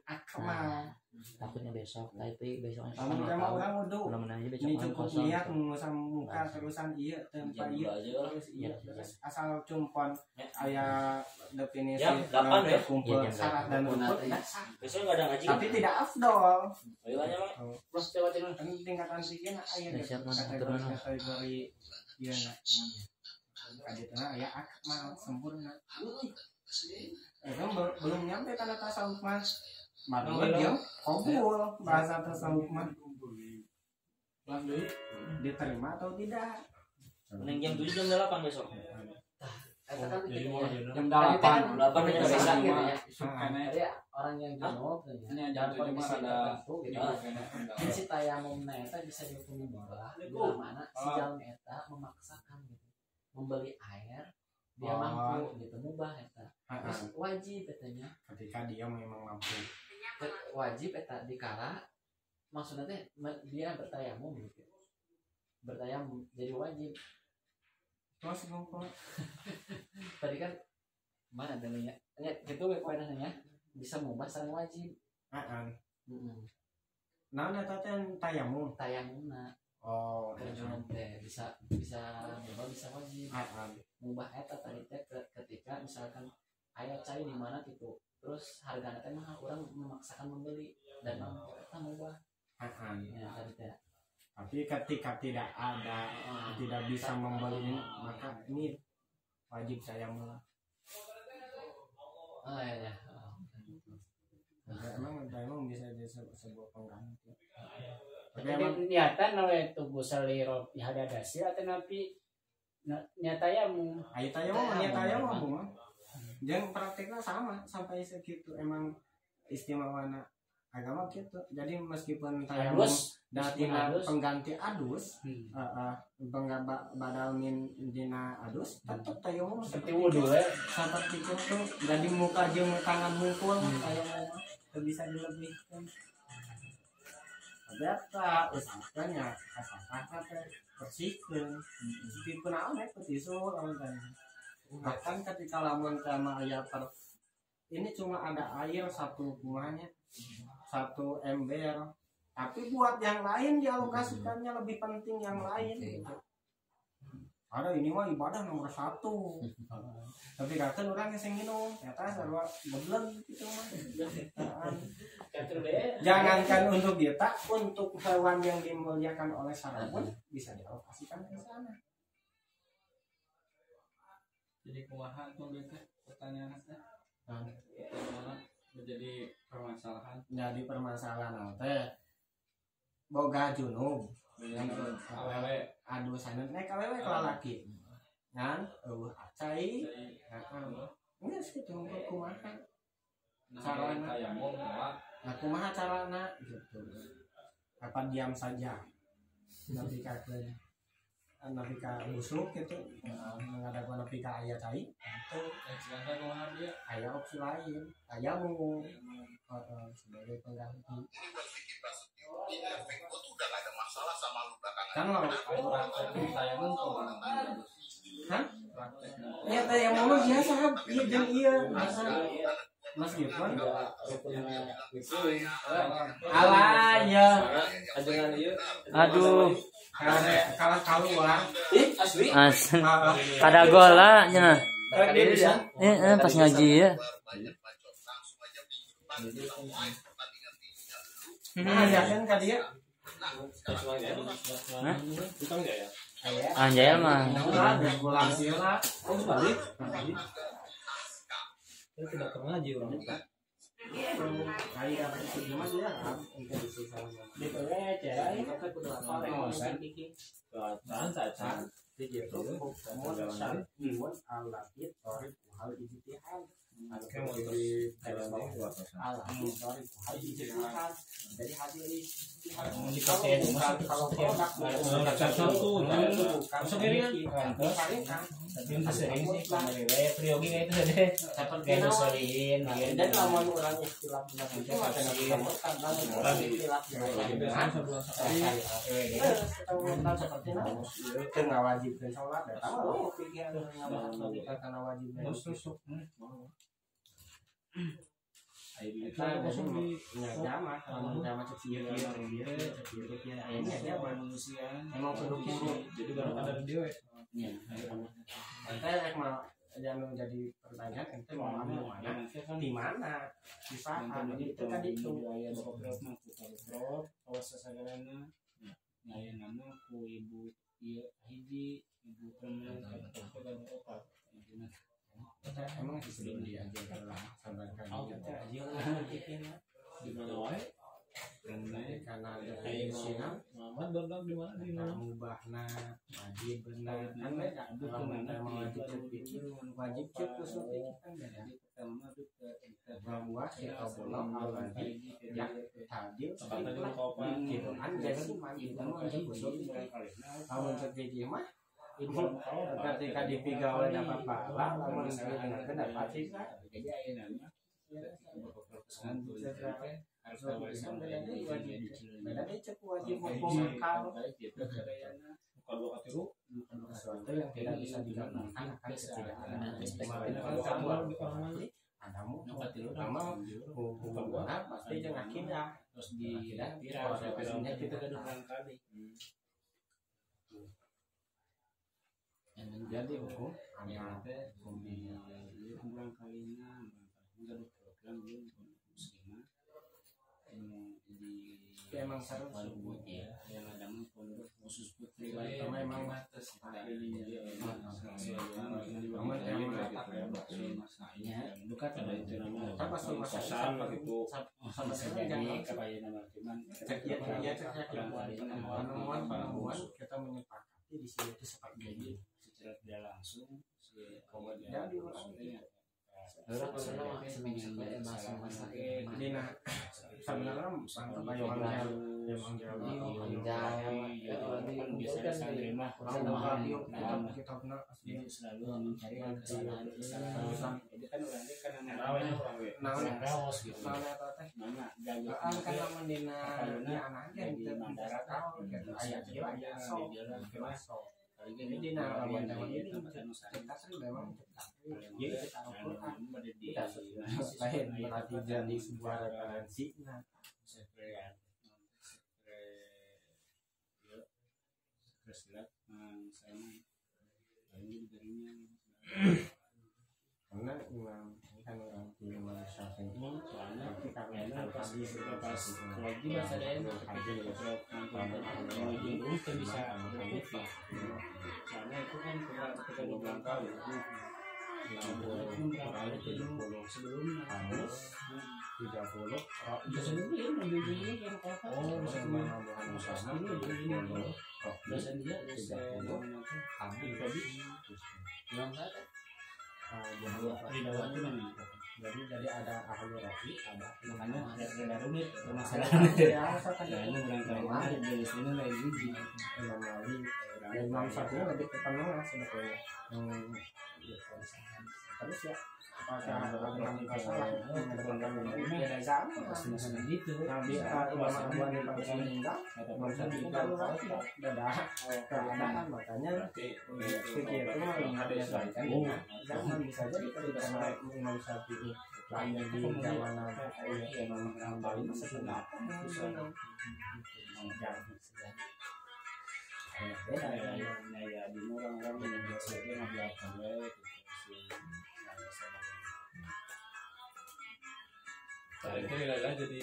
Akmal. Takutnya besok, tapi besoknya kamu sama orang wudu. Mudah-mudahan besok ini cukup niat ngusam muka terusan iya tanpa iya terus iya terus asal cumpon aya definisi kumpul syarat dan rukun besok nggak ada ngaji tapi tidak afdol. Ayoannya mah bos jawatin kan tingkatan sikina aya kategori iya nak kadituna aya akmal sempurna belum nyampe tanda tasawuf mas. Malah dia kabul bahasa tasawuf mah. Diterima atau tidak? Neng jam 7 jam 8 besok. Jam 8 kita bisa ya. Orang yang junub ini ada kondisi tertentu gitu. Si tayamum eta bisa dihukumi bola di mana si jalmi eta memaksakan gitu. Membeli air dia mampu gitu mubah eta. Terus wajib katanya ketika dia memang mampu. Wajib eta dikala maksudnya teh dia bertayamum gitu. Bertayamum jadi wajib. Terus ngomong tadi kan mana dulunya? Ya gitu poinnya bisa mubah sareng wajib. Nah eta teh tayamum. Tayamumna. Oh, junub teh bisa mubah bisa wajib. Mubah eta tadi teh ketika misalkan aya cai di mana gitu. Terus harganya teh mahal orang memaksakan membeli dan kita mubah. Ya, tapi ketika tidak ada tidak bisa membeli maka ini wajib saya mulai. Ya. Emang bisa jadi sebuah pengganti. Tapi niatan oleh tubuh selirop dihadadasi atau napi nyatanya ayo tayamum yang prakteknya sama sampai segitu emang istimewanya agama gitu. Jadi meskipun tayamum datina pengganti adus badal min dina adus tetap tayamum seperti wudu ya seperti itu. Jadi muka jeung tangan mungkul tayamum bisa dilebihkan. Data usahanya asal-asal bersihkan meskipun awalnya petisul bahkan ketika lamun sama ayat ini cuma ada air satu kumanya 1 ember tapi buat yang lain dialokasikannya lebih penting yang lain gitu. Ada ini mah ibadah nomor 1 tapi kan orang yang minum ternyata sarua gebleng gitu mah. Jangankan untuk kita, untuk hewan yang dimuliakan oleh syara pun bisa dialokasikan ke sana. Jadi kumaha tuh pertanyaannya menjadi permasalahan. Jadi permasalahan teh boga junub awewe aduh sanet naik awewe ke lalaki kan acai ini segitu kumaha carana tayamum kumaha carana gitu apa diam saja nabi ka busuk gitu mengadakan nabi ka ayat cai itu ayat opsi lain tayamum sebagai pengganti udah gak ada masalah sama lu belakangan kan lo tayamum hah? Ya tayamum biasa iya jeung iya meskipun alah ya aduh kalau keluar asli kada gola nya pas ngaji ya ajakan ka dia Anjay mah. Tidak pernah aja orang itu. Kayak apa sih gimana dia? Di gitu alat hal ijtihad jadi hasil kalau produk dan lamun orang istilah itu wajib sholat tahu pikiran karena wajib jamaah kalau jamaah kecil ini ada manusia emang buru-buru jadi ada dia jangan menjadi pertanyaan ente mau ambil mana di mana di saat itu tadi itu awas sasaranna ngaya nama ku ibu ieu hiji ibu temen opat emang sebelum diajar lah sabarkan aja di mana wae karena ada keinginan Muhammad benar di mana di mubahna wajib benar kan beda kalau wajib berpikir wajib cek sesuatu kan beda pertama itu bahwa kita bolong wajib ya hadir gitu kan jadi kita mau sesuatu kalau terjadi mah itu ketika dipigawe dapat pahala lamun dengan dapat sih jadi ayeuna Bedanya cek wajib hukum kalau sesuatu yang tidak bisa dilakukan akan ketidakadaan. Adamu pertama hukum benar pasti jangan akidah terus di prosesnya kita kedudukan kali. Yang menjadi hukum ada hukum kalinya enggak program emang seru ya yang ada pondok khusus putri memang batas bukan ada itu namanya apa sih masalah begitu sama saja kayak nama cuman penemuan kita menyepakati di sini itu seperti ini secara tidak langsung kemudian di orangnya sebenarnya emang biasanya saya terima kita pernah selalu mencari kesalahan jadi kan orangnya karena orang rawas gitu mana jaga kan namun dina anaknya di mandara tahu ayat ayat so jadi di nama zaman ini kita kan memang jadi kita Al-Quran lain berarti jadi sebuah referensi karena imam kan orang imam Syafi'i soalnya karena tadi pas lagi bahasa daerah bisa soalnya itu kan kita berulang kali sebelumnya 30 itu sebelumnya mobil-mobilnya kan oh sama dosen dia 30 habis tadi yang kata jadi ada ahli rafi ada makanya ada rumit permasalahan ini berangkat dari sini lagi Imam Ali Imam Syafi'i lebih ke penengah sebetulnya terus ya apakah ada masalah beda sama gitu Nabi Imam Abu Hanifah meninggal Imam Syafi'i baru rafi beda keadaan makanya fikih itu melihat jangan bisa jadi karena Imam Syafi'i lain di zaman Imam Hambali sebenarnya beda ya di orang-orang yang biasanya ngabiarkan saya itu lala jadi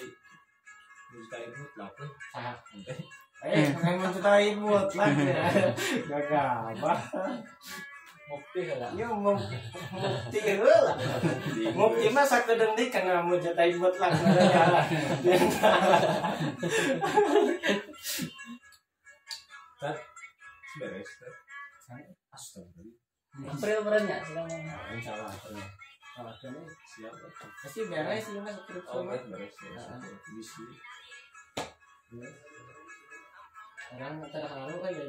ceritain mutlak sangat Yang mencetai mutlak ya. Gagal apa? Mukti lah. Ya mukti heula. Mukti mah sakedeung deui kana mencetai mutlak jalan. Beres. Astagfirullah. April berenya selama. Insyaallah April. Siap. Pasti beres ya Mas skripsi. Oh, beres. Bisa. Orang terharu kan ya